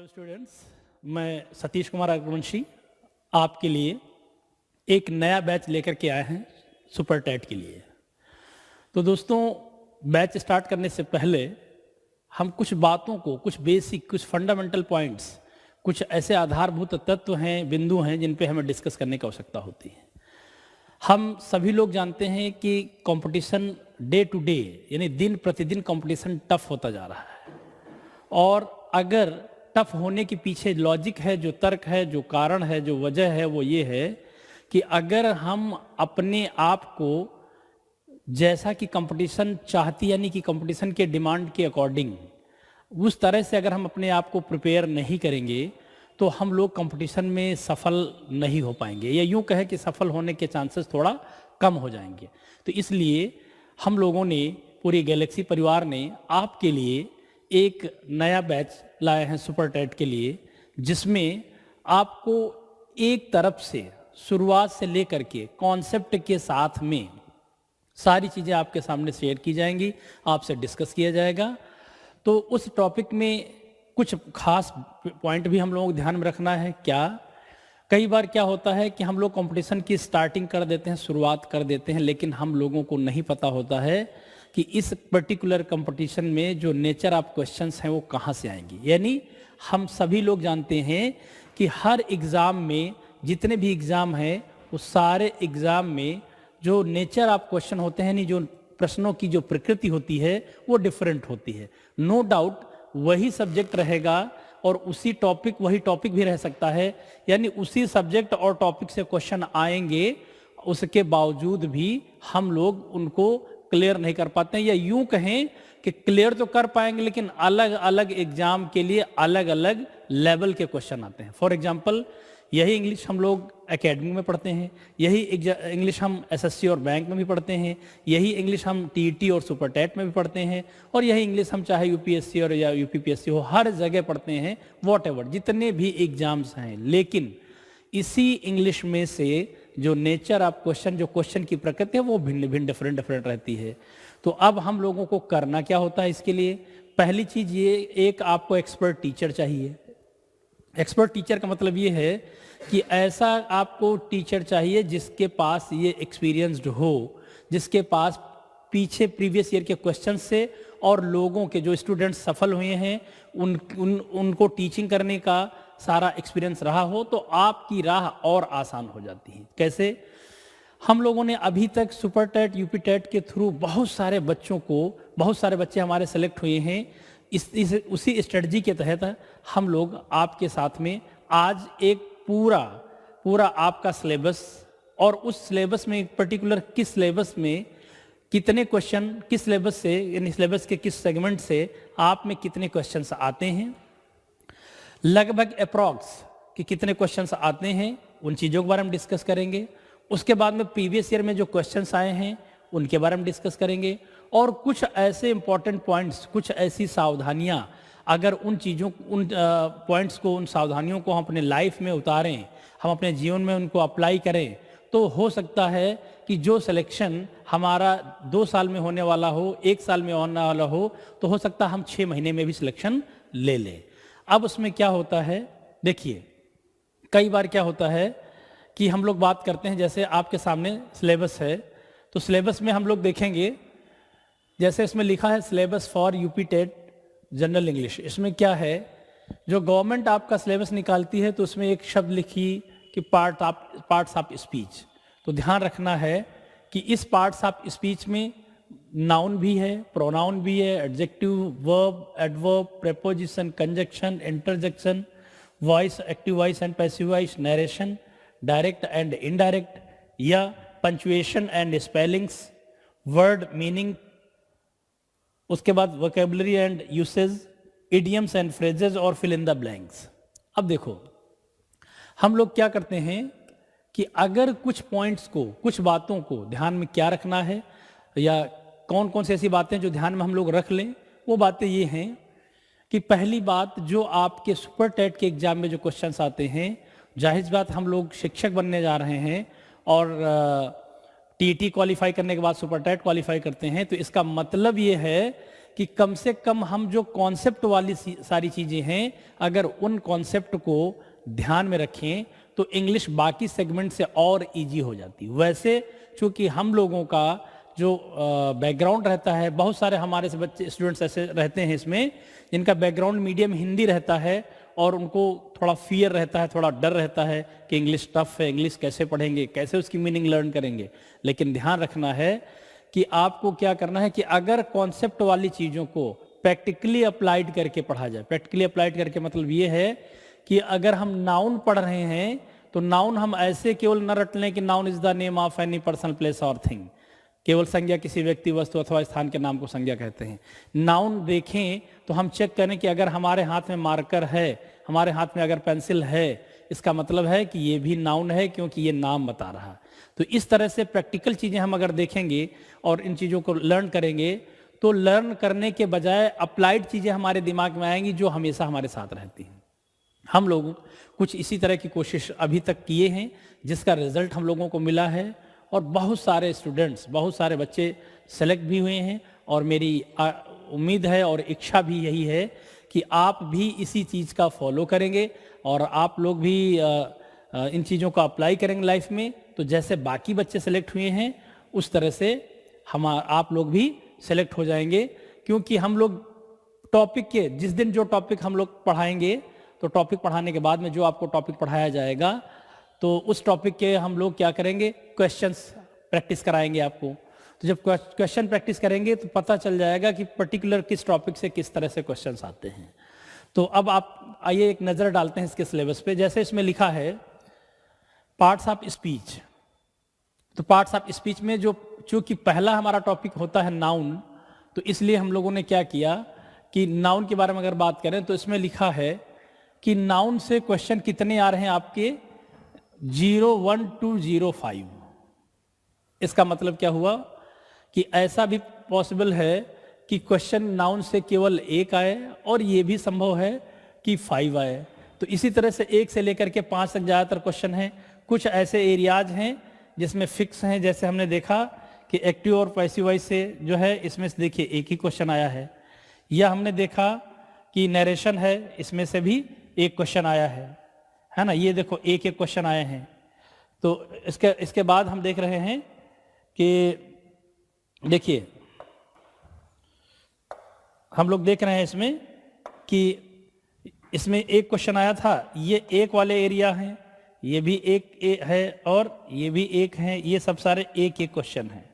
Students, मैं सतीश कुमार अग्रवंशी आपके लिए एक नया बैच लेकर के आए हैं सुपर टैट के लिए। तो दोस्तों, बैच स्टार्ट करने से पहले हम कुछ बातों को, कुछ बेसिक, कुछ फंडामेंटल पॉइंट्स, कुछ ऐसे आधारभूत तत्व हैं, बिंदु हैं जिन पे हमें डिस्कस करने की आवश्यकता होती है। हम सभी लोग जानते हैं कि कंपटीशन डे टू डे, यानी दिन प्रतिदिन कंपटीशन टफ होता जा रहा है। और अगर टफ होने के पीछे लॉजिक है, जो तर्क है, जो कारण है, जो वजह है, वो ये है कि अगर हम अपने आप को जैसा कि कंपटीशन चाहती, यानी कि कंपटीशन के डिमांड के अकॉर्डिंग उस तरह से अगर हम अपने आप को प्रिपेयर नहीं करेंगे तो हम लोग कंपटीशन में सफल नहीं हो पाएंगे, या यूं कहें कि सफल होने के चांसेस थोड़ा कम हो जाएंगे। तो इसलिए हम लोगों ने, पूरी गैलेक्सी परिवार ने आपके लिए एक नया बैच लाए हैं सुपर टैट के लिए, जिसमें आपको एक तरफ से शुरुआत से लेकर के कॉन्सेप्ट के साथ में सारी चीज़ें आपके सामने शेयर की जाएंगी, आपसे डिस्कस किया जाएगा। तो उस टॉपिक में कुछ खास पॉइंट भी हम लोगों को ध्यान में रखना है। क्या कई बार क्या होता है कि हम लोग कंपटीशन की स्टार्टिंग कर देते हैं, शुरुआत कर देते हैं, लेकिन हम लोगों को नहीं पता होता है कि इस पर्टिकुलर कंपटीशन में जो नेचर ऑफ क्वेश्चंस हैं वो कहाँ से आएंगी। यानी हम सभी लोग जानते हैं कि हर एग्ज़ाम में, जितने भी एग्ज़ाम हैं, उस सारे एग्ज़ाम में जो नेचर ऑफ क्वेश्चन होते हैं, यानी जो प्रश्नों की जो प्रकृति होती है वो डिफरेंट होती है। नो डाउट वही सब्जेक्ट रहेगा और उसी टॉपिक, वही टॉपिक भी रह सकता है, यानी उसी सब्जेक्ट और टॉपिक से क्वेश्चन आएंगे, उसके बावजूद भी हम लोग उनको क्लियर नहीं कर पाते हैं, या यूं कहें कि क्लियर तो कर पाएंगे लेकिन अलग अलग एग्जाम के लिए अलग अलग लेवल के क्वेश्चन आते हैं। फॉर एग्जांपल, यही इंग्लिश हम लोग एकेडमी में पढ़ते हैं, यही इंग्लिश हम एसएससी और बैंक में भी पढ़ते हैं, यही इंग्लिश हम टीईटी और सुपर टैट में भी पढ़ते हैं, और यही इंग्लिश हम चाहे यूपीएससी और या यूपीपीएससी हो, हर जगह पढ़ते हैं, वॉटएवर जितने भी एग्जाम्स हैं। लेकिन इसी इंग्लिश में से जो नेचर ऑफ क्वेश्चन, जो क्वेश्चन की प्रकृति है, वो भिन्न भिन्न डिफरेंट रहती है। तो अब हम लोगों को करना क्या होता है इसके लिए? पहली चीज ये, एक आपको एक्सपर्ट टीचर चाहिए। एक्सपर्ट टीचर का मतलब ये है कि ऐसा आपको टीचर चाहिए जिसके पास ये एक्सपीरियंस्ड हो, जिसके पास पीछे प्रीवियस ईयर के क्वेश्चन से और लोगों के, जो स्टूडेंट्स सफल हुए हैं, उनको टीचिंग करने का सारा एक्सपीरियंस रहा हो, तो आपकी राह और आसान हो जाती है। कैसे? हम लोगों ने अभी तक सुपर टैट, यूपी टैट के थ्रू बहुत सारे बच्चे हमारे सेलेक्ट हुए हैं। उसी स्ट्रेटजी के तहत हम लोग आपके साथ में आज एक पूरा आपका सिलेबस, और उस सिलेबस में पर्टिकुलर किस सिलेबस में कितने क्वेश्चन, किस सिलेबस से, यानी सिलेबस के किस सेगमेंट से आप में कितने क्वेश्चंस आते हैं, लगभग अप्रॉक्स कि कितने क्वेश्चंस आते हैं, उन चीज़ों के बारे में डिस्कस करेंगे। उसके बाद में प्रीवियस ईयर में जो क्वेश्चंस आए हैं उनके बारे में डिस्कस करेंगे, और कुछ ऐसे इंपॉर्टेंट पॉइंट्स, कुछ ऐसी सावधानियां, अगर उन चीज़ों, उन पॉइंट्स को, उन सावधानियों को हम अपने लाइफ में उतारें, हम अपने जीवन में उनको अप्लाई करें, तो हो सकता है कि जो सिलेक्शन हमारा 2 साल में होने वाला हो, 1 साल में होने वाला हो, तो हो सकता है हम 6 महीने में भी सिलेक्शन ले लें। अब उसमें क्या होता है, देखिए, कई बार क्या होता है कि हम लोग बात करते हैं, जैसे आपके सामने सिलेबस है, तो सिलेबस में हम लोग देखेंगे, जैसे इसमें लिखा है syllabus for UP TET general English. इसमें क्या है, जो गवर्नमेंट आपका सिलेबस निकालती है तो उसमें एक शब्द लिखी कि पार्ट्स ऑफ स्पीच। तो ध्यान रखना है कि इस पार्ट्स ऑफ स्पीच में नाउन भी है, प्रोनाउन भी है, adjective, verb, adverb, preposition, conjunction, interjection, voice, active voice and passive voice, narration, direct and indirect, या punctuation and spellings, word meaning, उसके बाद vocabulary and usage, idioms and phrases, और fill in the blanks. अब देखो, हम लोग क्या करते हैं कि अगर कुछ पॉइंट्स को, कुछ बातों को ध्यान में क्या रखना है, या कौन कौन सी ऐसी बातें जो ध्यान में हम लोग रख लें, वो बातें ये हैं कि पहली बात, जो आपके सुपर टैट के एग्जाम में जो क्वेश्चंस आते हैं, जाहिर बात हम लोग शिक्षक बनने जा रहे हैं और टीटी क्वालिफाई करने के बाद सुपर टैट क्वालिफाई करते हैं, तो इसका मतलब ये है कि कम से कम हम जो कॉन्सेप्ट वाली सारी चीज़ें हैं, अगर उन कॉन्सेप्ट को ध्यान में रखें तो इंग्लिश बाकी सेगमेंट से और इजी हो जाती। वैसे चूंकि हम लोगों का जो बैकग्राउंड रहता है, बहुत सारे हमारे से बच्चे स्टूडेंट्स ऐसे रहते हैं इसमें जिनका बैकग्राउंड मीडियम हिंदी रहता है और उनको थोड़ा फियर रहता है, थोड़ा डर रहता है कि इंग्लिश टफ है, इंग्लिश कैसे पढ़ेंगे, कैसे उसकी मीनिंग लर्न करेंगे। लेकिन ध्यान रखना है कि आपको क्या करना है कि अगर कॉन्सेप्ट वाली चीज़ों को प्रैक्टिकली अप्लाइड करके पढ़ा जाए। प्रैक्टिकली अप्लाइड करके मतलब ये है कि अगर हम नाउन पढ़ रहे हैं तो नाउन हम ऐसे केवल न रट लें कि noun is the name of any person, place और थिंग। केवल संज्ञा किसी व्यक्ति, वस्तु अथवा स्थान के नाम को संज्ञा कहते हैं। नाउन देखें तो हम चेक करें कि अगर हमारे हाथ में मार्कर है, हमारे हाथ में अगर पेंसिल है, इसका मतलब है कि ये भी नाउन है क्योंकि ये नाम बता रहा। तो इस तरह से प्रैक्टिकल चीज़ें हम अगर देखेंगे और इन चीज़ों को लर्न करेंगे तो लर्न करने के बजाय अप्लाइड चीज़ें हमारे दिमाग में आएंगी जो हमेशा हमारे साथ रहती हैं। हम लोग कुछ इसी तरह की कोशिश अभी तक किए हैं जिसका रिजल्ट हम लोगों को मिला है और बहुत सारे स्टूडेंट्स, बहुत सारे बच्चे सेलेक्ट भी हुए हैं और मेरी उम्मीद है और इच्छा भी यही है कि आप भी इसी चीज़ का फॉलो करेंगे और आप लोग भी इन चीज़ों को अप्लाई करेंगे लाइफ में। तो जैसे बाकी बच्चे सेलेक्ट हुए हैं उस तरह से आप लोग भी सेलेक्ट हो जाएंगे, क्योंकि हम लोग टॉपिक के जिस दिन जो टॉपिक हम लोग पढ़ाएंगे तो टॉपिक पढ़ाने के बाद में जो आपको टॉपिक पढ़ाया जाएगा तो उस टॉपिक के हम लोग क्या करेंगे, क्वेश्चंस प्रैक्टिस कराएंगे आपको। तो जब क्वेश्चन प्रैक्टिस करेंगे तो पता चल जाएगा कि पर्टिकुलर किस टॉपिक से किस तरह से क्वेश्चंस आते हैं। तो अब आप आइए एक नज़र डालते हैं इसके सिलेबस पे। जैसे इसमें लिखा है पार्ट्स ऑफ स्पीच, तो पार्ट्स ऑफ स्पीच में जो चूंकि पहला हमारा टॉपिक होता है नाउन, तो इसलिए हम लोगों ने क्या किया कि नाउन के बारे में अगर बात करें तो इसमें लिखा है कि नाउन से क्वेश्चन कितने आ रहे हैं आपके 0, 1 to 05। इसका मतलब क्या हुआ कि ऐसा भी पॉसिबल है कि क्वेश्चन नाउन से केवल 1 आए और ये भी संभव है कि 5 आए। तो इसी तरह से 1 से लेकर के 5 तक ज़्यादातर क्वेश्चन हैं। कुछ ऐसे एरियाज हैं जिसमें फिक्स हैं, जैसे हमने देखा कि एक्टिव और पैसिव वॉइस से जो है इसमें से देखिए एक ही क्वेश्चन आया है, या हमने देखा कि नरेशन है, इसमें से भी एक क्वेश्चन आया है ना। ये देखो एक एक क्वेश्चन आए हैं। तो इसके बाद हम देख रहे हैं कि देखिए हम लोग देख रहे हैं इसमें कि इसमें एक क्वेश्चन आया था, ये एक वाले एरिया हैं, ये भी एक है और ये भी एक है, ये सब सारे एक एक क्वेश्चन हैं।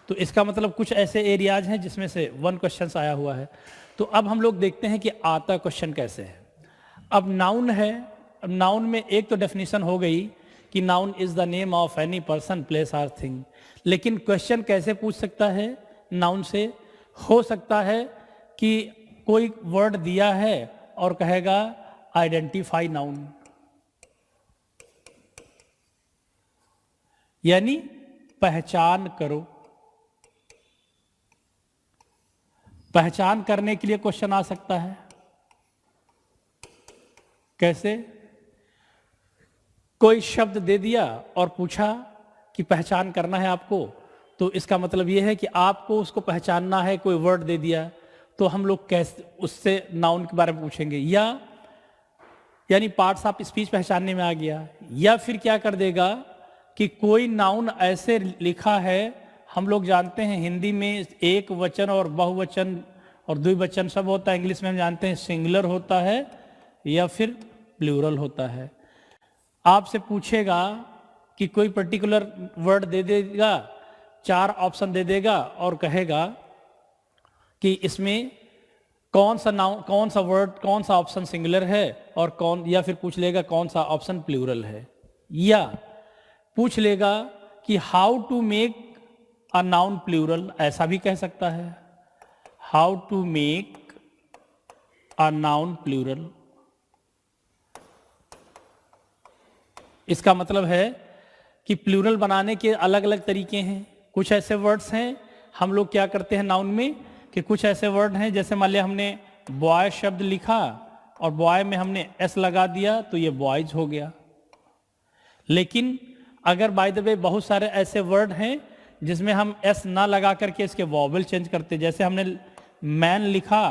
तो इसका मतलब कुछ ऐसे एरियाज हैं जिसमें से 1 क्वेश्चन आया हुआ है। तो अब हम लोग देखते हैं कि आता क्वेश्चन कैसे है। अब नाउन है, अब नाउन में एक तो डेफिनेशन हो गई कि noun is the name of any person, place और थिंग। लेकिन क्वेश्चन कैसे पूछ सकता है नाउन से? हो सकता है कि कोई वर्ड दिया है और कहेगा आइडेंटिफाई नाउन, यानी पहचान करो। पहचान करने के लिए क्वेश्चन आ सकता है। कैसे? कोई शब्द दे दिया और पूछा कि पहचान करना है आपको, तो इसका मतलब यह है कि आपको उसको पहचानना है। कोई वर्ड दे दिया तो हम लोग कैसे उससे नाउन के बारे में पूछेंगे, या यानी पार्ट्स ऑफ स्पीच पहचानने में आ गया। या फिर क्या कर देगा कि कोई नाउन ऐसे लिखा है, हम लोग जानते हैं हिंदी में एक वचन और बहुवचन और द्विवचन सब होता है, इंग्लिश में हम जानते हैं सिंगुलर होता है या फिर प्लूरल होता है। आपसे पूछेगा कि कोई पर्टिकुलर वर्ड दे देगा, 4 ऑप्शन दे देगा और कहेगा कि इसमें कौन सा नाउन, कौन सा वर्ड, कौन सा ऑप्शन सिंगुलर है और कौन, या फिर पूछ लेगा कौन सा ऑप्शन प्लूरल है, या पूछ लेगा कि how to make a noun plural, ऐसा भी कह सकता है, how to make a noun plural. इसका मतलब है कि प्लूरल बनाने के अलग अलग तरीके हैं। कुछ ऐसे वर्ड्स हैं हम लोग क्या करते हैं नाउन में कि कुछ ऐसे वर्ड हैं, जैसे मान लिया हमने बॉय शब्द लिखा और बॉय में हमने एस लगा दिया तो ये बॉयज हो गया। लेकिन अगर बाय द वे बहुत सारे ऐसे वर्ड हैं जिसमें हम एस ना लगा करके इसके वॉवल चेंज करते, जैसे हमने मैन लिखा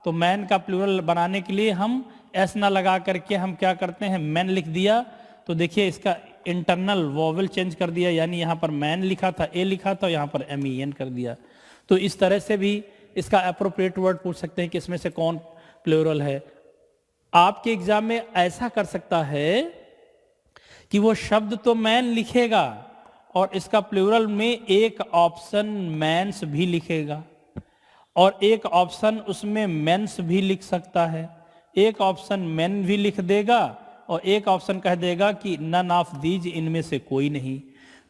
तो मैन का प्लूरल बनाने के लिए हम एस ना लगा करके हम क्या करते हैं, मैन लिख दिया। तो देखिए इसका इंटरनल वोवेल चेंज कर दिया, यानी यहाँ पर मैन लिखा था, ए लिखा था, यहाँ पर MEN कर दिया। तो इस तरह से भी इसका अप्रोप्रिएट वर्ड पूछ सकते हैं कि इसमें से कौन प्लूरल है। आपके एग्जाम में ऐसा कर सकता है कि वो शब्द तो मैन लिखेगा और इसका प्लूरल में एक ऑप्शन मैंस भी लिखेगा और एक ऑप्शन उसमें मेंस भी लिख सकता है, एक ऑप्शन मेन भी लिख देगा और एक ऑप्शन कह देगा कि नन ऑफ दीज, इनमें से कोई नहीं।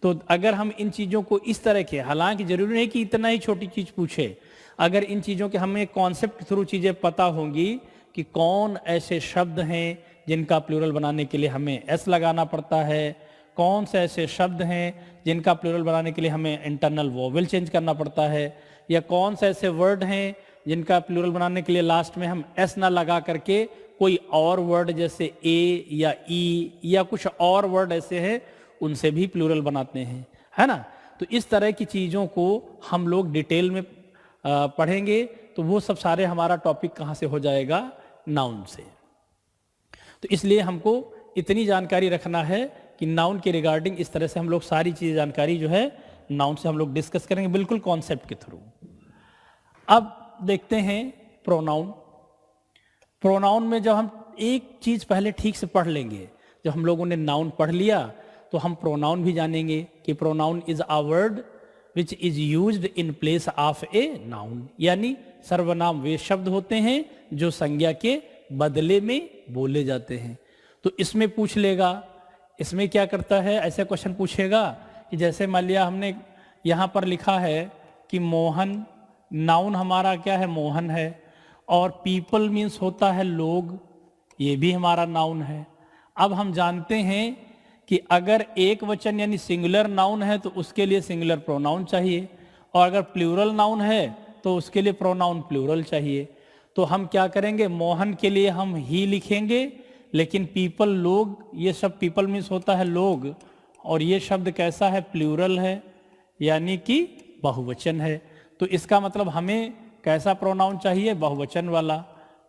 तो अगर हम इन चीज़ों को इस तरह के, हालांकि जरूरी नहीं कि इतना ही छोटी चीज़ पूछे, अगर इन चीज़ों के हमें कॉन्सेप्ट के थ्रू चीज़ें पता होंगी कि कौन ऐसे शब्द हैं जिनका प्लूरल बनाने के लिए हमें एस लगाना पड़ता है, कौन से ऐसे शब्द हैं जिनका प्लूरल बनाने के लिए हमें इंटरनल वोवेल चेंज करना पड़ता है, या कौन से ऐसे वर्ड हैं जिनका प्लूरल बनाने के लिए लास्ट में हम एस ना लगा करके कोई और वर्ड जैसे ए या ई या कुछ और वर्ड ऐसे हैं उनसे भी प्लूरल बनाते हैं, है ना। तो इस तरह की चीज़ों को हम लोग डिटेल में पढ़ेंगे। तो वो सब सारे हमारा टॉपिक कहाँ से हो जाएगा, नाउन से। तो इसलिए हमको इतनी जानकारी रखना है कि नाउन के रिगार्डिंग इस तरह से हम लोग सारी चीज़ जानकारी जो है नाउन से हम लोग डिस्कस करेंगे, बिल्कुल कॉन्सेप्ट के थ्रू। अब देखते हैं प्रोनाउन। प्रोनाउन में जब हम एक चीज़ पहले ठीक से पढ़ लेंगे, जब हम लोगों ने नाउन पढ़ लिया तो हम प्रोनाउन भी जानेंगे कि pronoun is a word which is used in place of a noun, यानी सर्वनाम वे शब्द होते हैं जो संज्ञा के बदले में बोले जाते हैं। तो इसमें पूछ लेगा, इसमें क्या करता है, ऐसे क्वेश्चन पूछेगा कि जैसे मान लिया हमने यहाँ पर लिखा है कि मोहन, नाउन हमारा क्या है, मोहन है, और पीपल मीन्स होता है लोग, ये भी हमारा नाउन है। अब हम जानते हैं कि अगर एक वचन यानी सिंगुलर नाउन है तो उसके लिए सिंगुलर प्रोनाउन चाहिए, और अगर प्लूरल नाउन है तो उसके लिए प्रोनाउन प्लूरल चाहिए। तो हम क्या करेंगे, मोहन के लिए हम ही लिखेंगे, लेकिन पीपल लोग, ये सब पीपल मीन्स होता है लोग, और ये शब्द कैसा है, प्लूरल है, यानी कि बहुवचन है। तो इसका मतलब हमें कैसा प्रोनाउन चाहिए, बहुवचन वाला।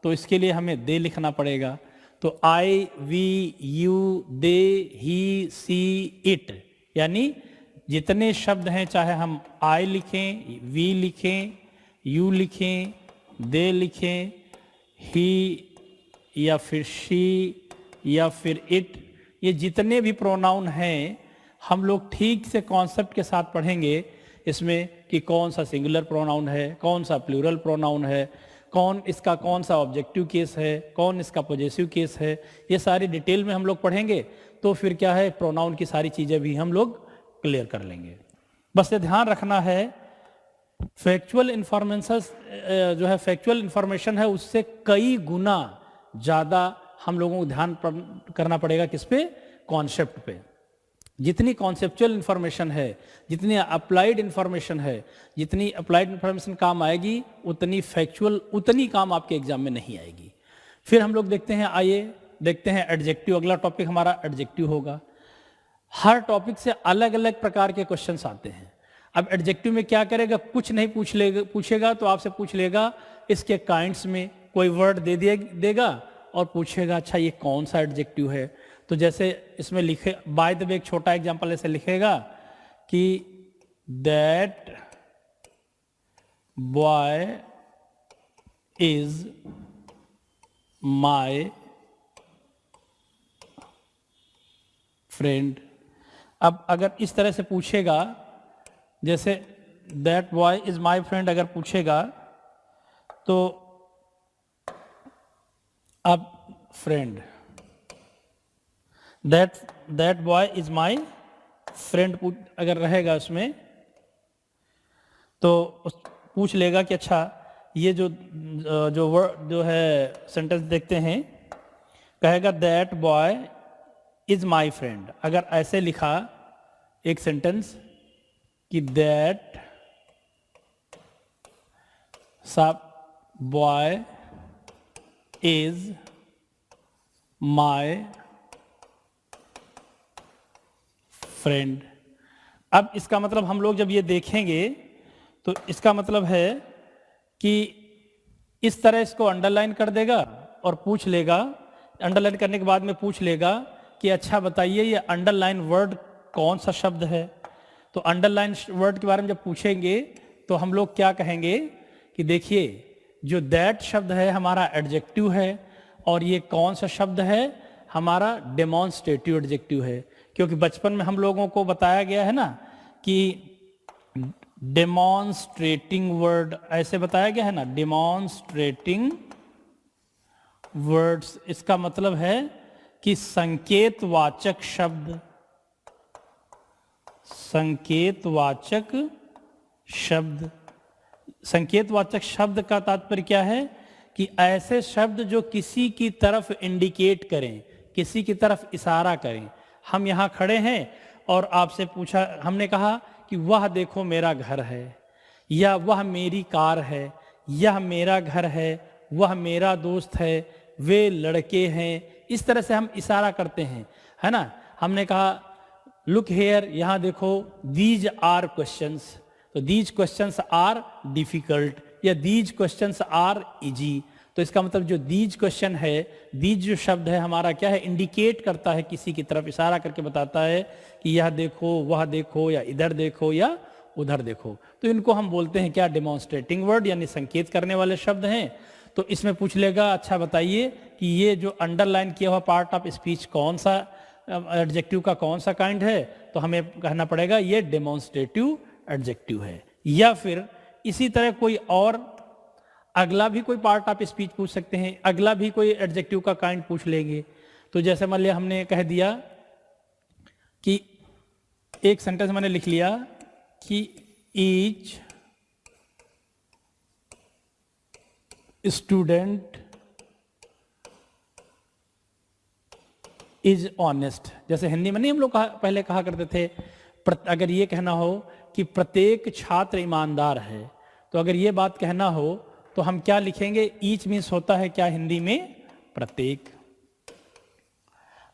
तो इसके लिए हमें दे लिखना पड़ेगा। तो I, we, you, they, he, she, it, यानी जितने शब्द हैं, चाहे हम आई लिखें, वी लिखें, यू लिखें, दे लिखें, ही या फिर शी या फिर इट, ये जितने भी प्रोनाउन हैं हम लोग ठीक से कॉन्सेप्ट के साथ पढ़ेंगे इसमें कि कौन सा सिंगुलर प्रोनाउन है, कौन सा प्लूरल प्रोनाउन है, कौन इसका कौन सा ऑब्जेक्टिव केस है, कौन इसका पॉजेसिव केस है, ये सारी डिटेल में हम लोग पढ़ेंगे। तो फिर क्या है, प्रोनाउन की सारी चीज़ें भी हम लोग क्लियर कर लेंगे। बस ये ध्यान रखना है, फैक्चुअल इंफॉर्मेशन जो है, फैक्चुअल इंफॉर्मेशन है, उससे कई गुना ज़्यादा हम लोगों को ध्यान करना पड़ेगा किस पे, कॉन्सेप्ट पे। जितनी कॉन्सेप्चुअल इंफॉर्मेशन है, जितनी अप्लाइड इंफॉर्मेशन है, जितनी अप्लाइड इंफॉर्मेशन काम आएगी, उतनी फैक्चुअल उतनी काम आपके एग्जाम में नहीं आएगी। फिर हम लोग देखते हैं, आइए देखते हैं एडजेक्टिव। अगला टॉपिक हमारा एडजेक्टिव होगा। हर टॉपिक से अलग अलग प्रकार के क्वेश्चंस आते हैं। अब एडजेक्टिव में क्या करेगा, कुछ नहीं पूछेगा तो आपसे पूछ लेगा इसके काइंड्स में कोई वर्ड देगा और पूछेगा अच्छा ये कौन सा एडजेक्टिव है। तो जैसे इसमें लिखे, बाय द वे एक छोटा एग्जांपल ऐसे लिखेगा कि that boy is my friend. अब अगर इस तरह से पूछेगा, जैसे that boy is my friend अगर पूछेगा तो अब friend, that boy is my friend अगर रहेगा उसमें तो पूछ लेगा कि अच्छा ये जो वर्ड जो है सेंटेंस देखते हैं, कहेगा that boy is my friend. अगर ऐसे लिखा एक सेंटेंस कि दैट सब बॉय इज माय फ्रेंड। अब इसका मतलब हम लोग जब ये देखेंगे तो इसका मतलब है कि इस तरह इसको अंडरलाइन कर देगा और पूछ लेगा, अंडरलाइन करने के बाद में पूछ लेगा कि अच्छा बताइए ये अंडरलाइन वर्ड कौन सा शब्द है। तो अंडरलाइन वर्ड के बारे में जब पूछेंगे तो हम लोग क्या कहेंगे कि देखिए जो दैट शब्द है हमारा एडजेक्टिव है और ये कौन सा शब्द है, हमारा डेमोन्स्ट्रेटिव एडजेक्टिव है। क्योंकि बचपन में हम लोगों को बताया गया है ना कि डेमोन्स्ट्रेटिंग वर्ड ऐसे बताया गया है ना, डेमोन्स्ट्रेटिंग वर्ड्स, इसका मतलब है कि संकेतवाचक शब्द, संकेतवाचक शब्द। संकेतवाचक शब्द का तात्पर्य क्या है कि ऐसे शब्द जो किसी की तरफ इंडिकेट करें, किसी की तरफ इशारा करें। हम यहाँ खड़े हैं और आपसे पूछा, हमने कहा कि वह देखो मेरा घर है, या वह मेरी कार है, यह मेरा घर है, वह मेरा दोस्त है, वे लड़के हैं। इस तरह से हम इशारा करते हैं, है ना। हमने कहा लुक हेयर, यहाँ देखो, दीज आर क्वेश्चंस, तो दीज क्वेश्चंस आर डिफिकल्ट या दीज क्वेश्चंस आर इजी। तो इसका मतलब जो दीज क्वेश्चन है, दीज जो शब्द है हमारा क्या है, इंडिकेट करता है, किसी की तरफ इशारा करके बताता है कि यह देखो, वह देखो, या इधर देखो या उधर देखो। तो इनको हम बोलते हैं क्या, डेमोन्स्ट्रेटिंग वर्ड, यानी संकेत करने वाले शब्द हैं। तो इसमें पूछ लेगा अच्छा बताइए कि ये जो अंडरलाइन किया हुआ पार्ट ऑफ स्पीच कौन सा एडजेक्टिव का कौन सा काइंड है, तो हमें कहना पड़ेगा ये डेमोन्स्ट्रेटिव एडजेक्टिव है। या फिर इसी तरह कोई और अगला भी कोई पार्ट ऑफ स्पीच पूछ सकते हैं, अगला भी कोई एडजेक्टिव का काइंड पूछ लेंगे। तो जैसे मान लिया हमने कह दिया कि एक सेंटेंस मैंने लिख लिया कि ईच स्टूडेंट इज ऑनेस्ट। जैसे हिंदी में नहीं हम लोग पहले कहा करते थे, अगर ये कहना हो कि प्रत्येक छात्र ईमानदार है, तो अगर ये बात कहना हो तो हम क्या लिखेंगे, ईच मीन्स होता है क्या हिंदी में, प्रत्येक।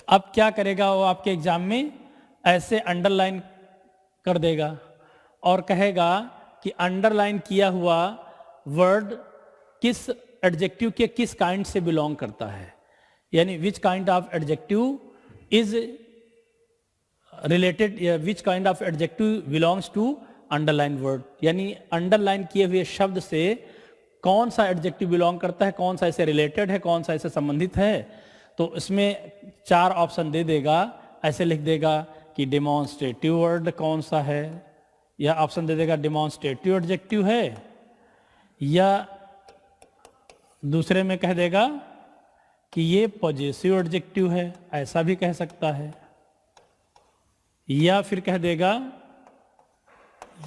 अब क्या करेगा वो आपके एग्जाम में, ऐसे अंडरलाइन कर देगा और कहेगा कि अंडरलाइन किया हुआ वर्ड किस एडजेक्टिव के किस काइंड से बिलोंग करता है, यानी which kind of adjective is related, which kind of adjective belongs to underline word, यानी अंडरलाइन किए हुए शब्द से कौन सा एडजेक्टिव बिलोंग करता है, कौन सा ऐसे रिलेटेड है, कौन सा ऐसे संबंधित है। तो इसमें 4 ऑप्शन दे देगा, ऐसे लिख देगा कि डेमोन्स्ट्रेटिव वर्ड कौन सा है, या ऑप्शन दे देगा डेमोन्स्ट्रेटिव एडजेक्टिव है, या दूसरे में कह देगा कि ये पॉजेसिव एडजेक्टिव है, ऐसा भी कह सकता है, या फिर कह देगा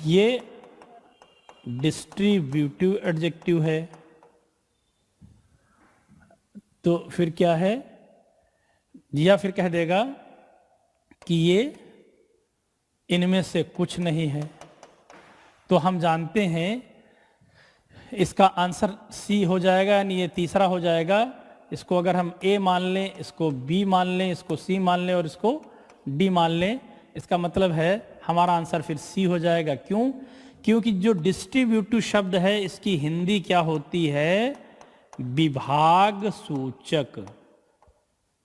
ये डिस्ट्रीब्यूटिव एडजेक्टिव है। तो फिर क्या है, या फिर कह देगा कि ये इनमें से कुछ नहीं है। तो हम जानते हैं इसका आंसर सी हो जाएगा, यानी ये तीसरा हो जाएगा। इसको अगर हम ए मान लें, इसको बी मान लें, इसको सी मान लें और इसको डी मान लें, इसका मतलब है हमारा आंसर फिर सी हो जाएगा। क्यों? क्योंकि जो डिस्ट्रीब्यूटिव शब्द है इसकी हिंदी क्या होती है, विभाग सूचक।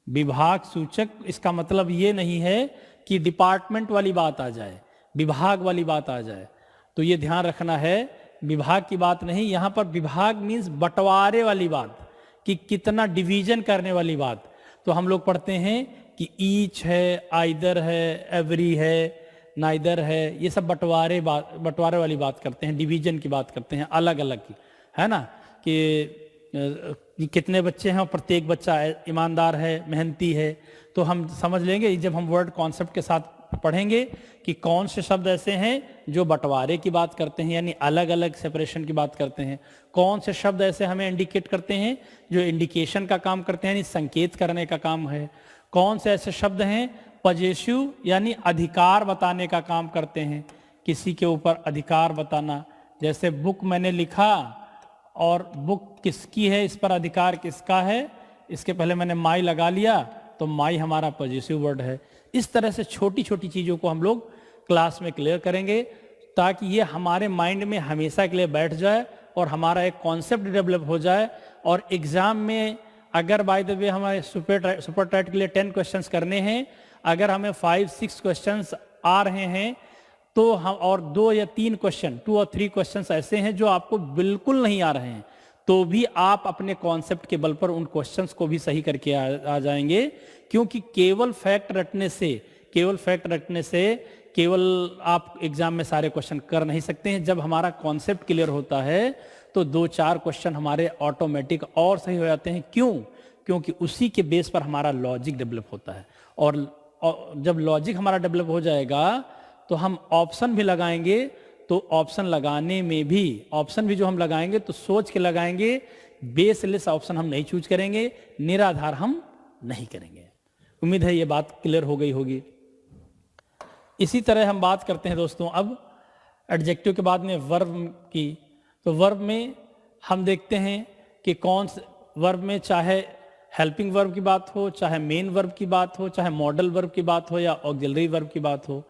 विभाग सूचक, इसका मतलब ये नहीं है कि डिपार्टमेंट वाली बात आ जाए, विभाग वाली बात आ जाए। तो ये ध्यान रखना है, विभाग की बात नहीं, यहां पर विभाग मीन्स बंटवारे वाली बात, कि कितना डिवीजन करने वाली बात। तो हम लोग पढ़ते हैं कि ईच है, आइदर है, एवरी है, नाइदर है, ये सब बंटवारे वाली बात करते हैं, डिवीजन की बात करते हैं, अलग अलग की, है ना। कि कितने बच्चे हैं और प्रत्येक बच्चा ईमानदार है, मेहनती है। तो हम समझ लेंगे जब हम वर्ड कॉन्सेप्ट के साथ पढ़ेंगे कि कौन से शब्द ऐसे हैं जो बंटवारे की बात करते हैं, यानी अलग अलग सेपरेशन की बात करते हैं। कौन से शब्द ऐसे हमें इंडिकेट करते हैं जो इंडिकेशन का काम करते हैं, यानी संकेत करने का काम है। कौन से ऐसे शब्द हैं पजेसिव, यानी अधिकार बताने का काम करते हैं, किसी के ऊपर अधिकार बताना। जैसे बुक मैंने लिखा और बुक किसकी है, इस पर अधिकार किसका है, इसके पहले मैंने माई लगा लिया तो माई हमारा पॉजिटिव वर्ड है। इस तरह से छोटी छोटी चीज़ों को हम लोग क्लास में क्लियर करेंगे ताकि ये हमारे माइंड में हमेशा के लिए बैठ जाए और हमारा एक कॉन्सेप्ट डेवलप हो जाए, और एग्जाम में अगर बाय द वे हमारे सुपर टाइट के लिए 10 क्वेश्चंस करने हैं, अगर हमें 5-6 क्वेश्चंस आ रहे हैं तो हम, और 2 या 3 क्वेश्चन, 2 और 3 क्वेश्चंस ऐसे हैं जो आपको बिल्कुल नहीं आ रहे हैं, तो भी आप अपने कॉन्सेप्ट के बल पर उन क्वेश्चंस को भी सही करके आ जाएंगे। क्योंकि केवल फैक्ट रटने से केवल आप एग्जाम में सारे क्वेश्चन कर नहीं सकते हैं। जब हमारा कॉन्सेप्ट क्लियर होता है तो 2-4 क्वेश्चन हमारे ऑटोमेटिक और सही हो जाते हैं। क्यों? क्योंकि उसी के बेस पर हमारा लॉजिक डेवलप होता है, और जब लॉजिक हमारा डेवलप हो जाएगा तो हम ऑप्शन भी लगाएंगे, तो ऑप्शन लगाने में भी, ऑप्शन भी जो हम लगाएंगे तो सोच के लगाएंगे, बेसलेस ऑप्शन हम नहीं चूज करेंगे, निराधार हम नहीं करेंगे। उम्मीद है ये बात क्लियर हो गई होगी। इसी तरह हम बात करते हैं दोस्तों अब एडजेक्टिव के बाद में वर्ब की। तो वर्ब में हम देखते हैं कि कौन से वर्ब में, चाहे हेल्पिंग वर्ब की बात हो, चाहे मेन वर्ब की बात हो, चाहे मॉडल वर्ब की बात हो या ऑक्सिलरी वर्ब की बात हो,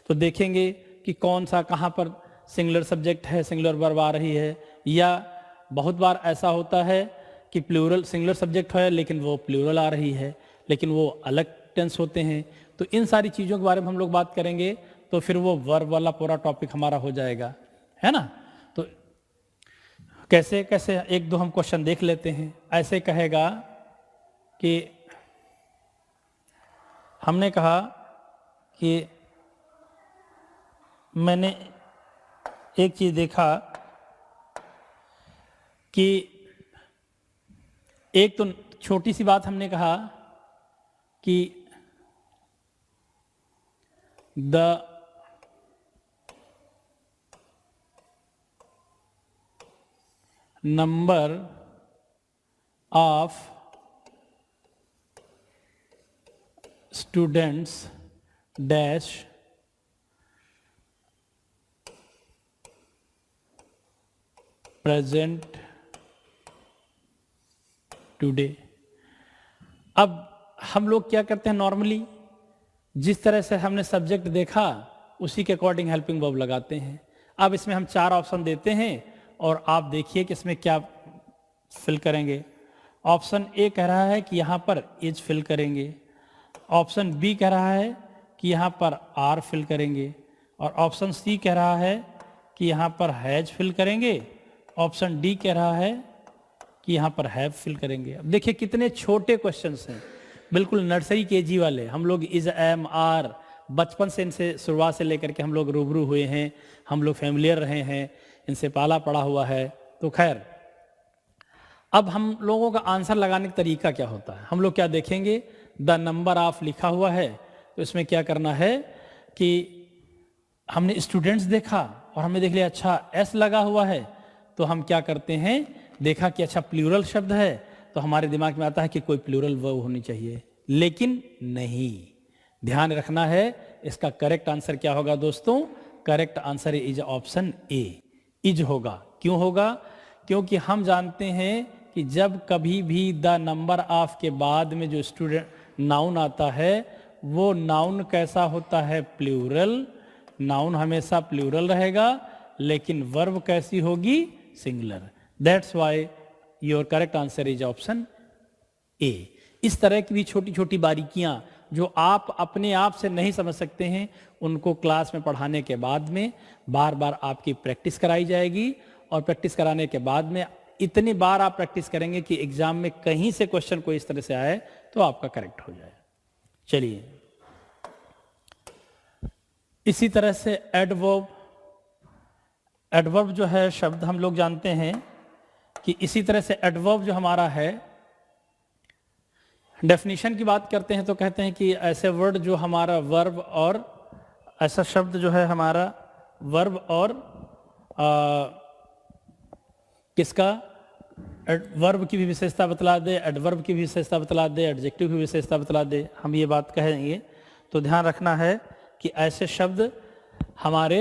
तो देखेंगे कि कौन सा कहाँ पर सिंगुलर सब्जेक्ट है, सिंगुलर वर्ब आ रही है, या बहुत बार ऐसा होता है कि प्लूरल सिंगुलर सब्जेक्ट है लेकिन वो प्लूरल आ रही है, लेकिन वो अलग टेंस होते हैं। तो इन सारी चीज़ों के बारे में हम लोग बात करेंगे, तो फिर वो वर्ब वाला पूरा टॉपिक हमारा हो जाएगा, है ना। तो कैसे कैसे 1-2 हम क्वेश्चन देख लेते हैं। ऐसे कहेगा कि हमने कहा कि मैंने एक चीज देखा कि एक तो छोटी सी बात हमने कहा कि the number of students dash present today. अब हम लोग क्या करते हैं, नॉर्मली जिस तरह से हमने सब्जेक्ट देखा उसी के अकॉर्डिंग हेल्पिंग वर्ब लगाते हैं। अब इसमें हम 4 ऑप्शन देते हैं और आप देखिए कि इसमें क्या फिल करेंगे। ऑप्शन ए कह रहा है कि यहाँ पर इज फिल करेंगे, ऑप्शन बी कह रहा है कि यहाँ पर आर फिल करेंगे, और ऑप्शन सी कह रहा है कि यहाँ पर हैज फिल करेंगे, ऑप्शन डी कह रहा है कि यहाँ पर हैव फिल करेंगे। अब देखिए कितने छोटे क्वेश्चंस हैं, बिल्कुल नर्सरी केजी वाले। हम लोग इज, एम, आर बचपन से इनसे शुरुआत से लेकर के हम लोग रूबरू हुए हैं, हम लोग फैमिलियर रहे हैं, इनसे पाला पड़ा हुआ है। तो खैर, अब हम लोगों का आंसर लगाने का तरीका क्या होता है, हम लोग क्या देखेंगे, द नंबर ऑफ लिखा हुआ है तो इसमें क्या करना है कि हमने स्टूडेंट्स देखा और हमने देख लिया अच्छा एस लगा हुआ है, तो हम क्या करते हैं, देखा कि अच्छा प्लूरल शब्द है, तो हमारे दिमाग में आता है कि कोई प्लूरल वर्ब होनी चाहिए, लेकिन नहीं। ध्यान रखना है, इसका करेक्ट आंसर क्या होगा दोस्तों, correct answer is option A, is होगा। क्यों होगा, क्योंकि हम जानते हैं कि जब कभी भी द नंबर ऑफ के बाद में जो स्टूडेंट नाउन आता है वो नाउन कैसा होता है, प्लूरल। नाउन हमेशा प्लूरल रहेगा, लेकिन वर्ब कैसी होगी, singular. That's why your correct answer is option A. इस तरह की भी छोटी छोटी बारीकियां जो आप अपने आप से नहीं समझ सकते हैं, उनको क्लास में पढ़ाने के बाद में बार बार आपकी प्रैक्टिस कराई जाएगी, और प्रैक्टिस कराने के बाद में इतनी बार आप प्रैक्टिस करेंगे कि एग्जाम में कहीं से क्वेश्चन कोई इस तरह से आए तो आपका करेक्ट हो जाए। चलिए, इसी तरह से एडवर्ब, एडवर्ब जो है शब्द हम लोग जानते हैं कि इसी तरह से एडवर्ब जो हमारा है, डेफिनेशन की बात करते हैं तो कहते हैं कि ऐसे वर्ड जो हमारा वर्ब और ऐसा शब्द जो है हमारा वर्ब और किसका, वर्ब की भी विशेषता बतला दे, एडवर्ब की भी विशेषता बतला दे, एडजेक्टिव की विशेषता बतला दे, हम ये बात कहेंगे। तो ध्यान रखना है कि ऐसे शब्द हमारे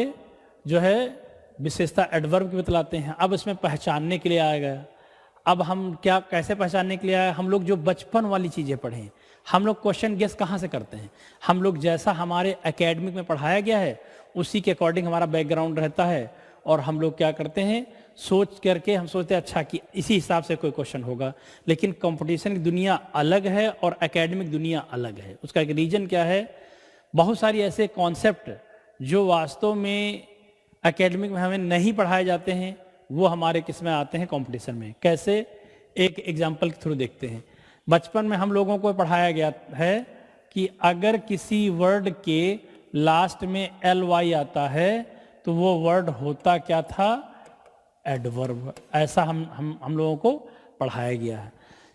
जो है विशेषता एडवर्ब की बतलाते हैं। अब इसमें पहचानने के लिए आएगा, अब हम क्या कैसे पहचानने के लिए आए, हम लोग जो बचपन वाली चीज़ें पढ़ें, हम लोग क्वेश्चन गेस कहाँ से करते हैं, हम लोग जैसा हमारे एकेडमिक में पढ़ाया गया है उसी के अकॉर्डिंग हमारा बैकग्राउंड रहता है, और हम लोग क्या करते हैं सोच करके हम सोचते हैं अच्छा कि इसी हिसाब से कोई क्वेश्चन होगा, लेकिन कंपटीशन की दुनिया अलग है और एकेडमिक दुनिया अलग है। उसका एक रीजन क्या है, बहुत सारी ऐसे कॉन्सेप्ट जो वास्तव में एकेडमिक में हमें नहीं पढ़ाए जाते हैं, वो हमारे किस में आते हैं, कंपटीशन में। कैसे, एक एग्जाम्पल के थ्रू देखते हैं। बचपन में हम लोगों को पढ़ाया गया है कि अगर किसी वर्ड के लास्ट में ly आता है तो वो वर्ड होता क्या था, एडवर्ब। ऐसा हम लोगों को पढ़ाया गया है।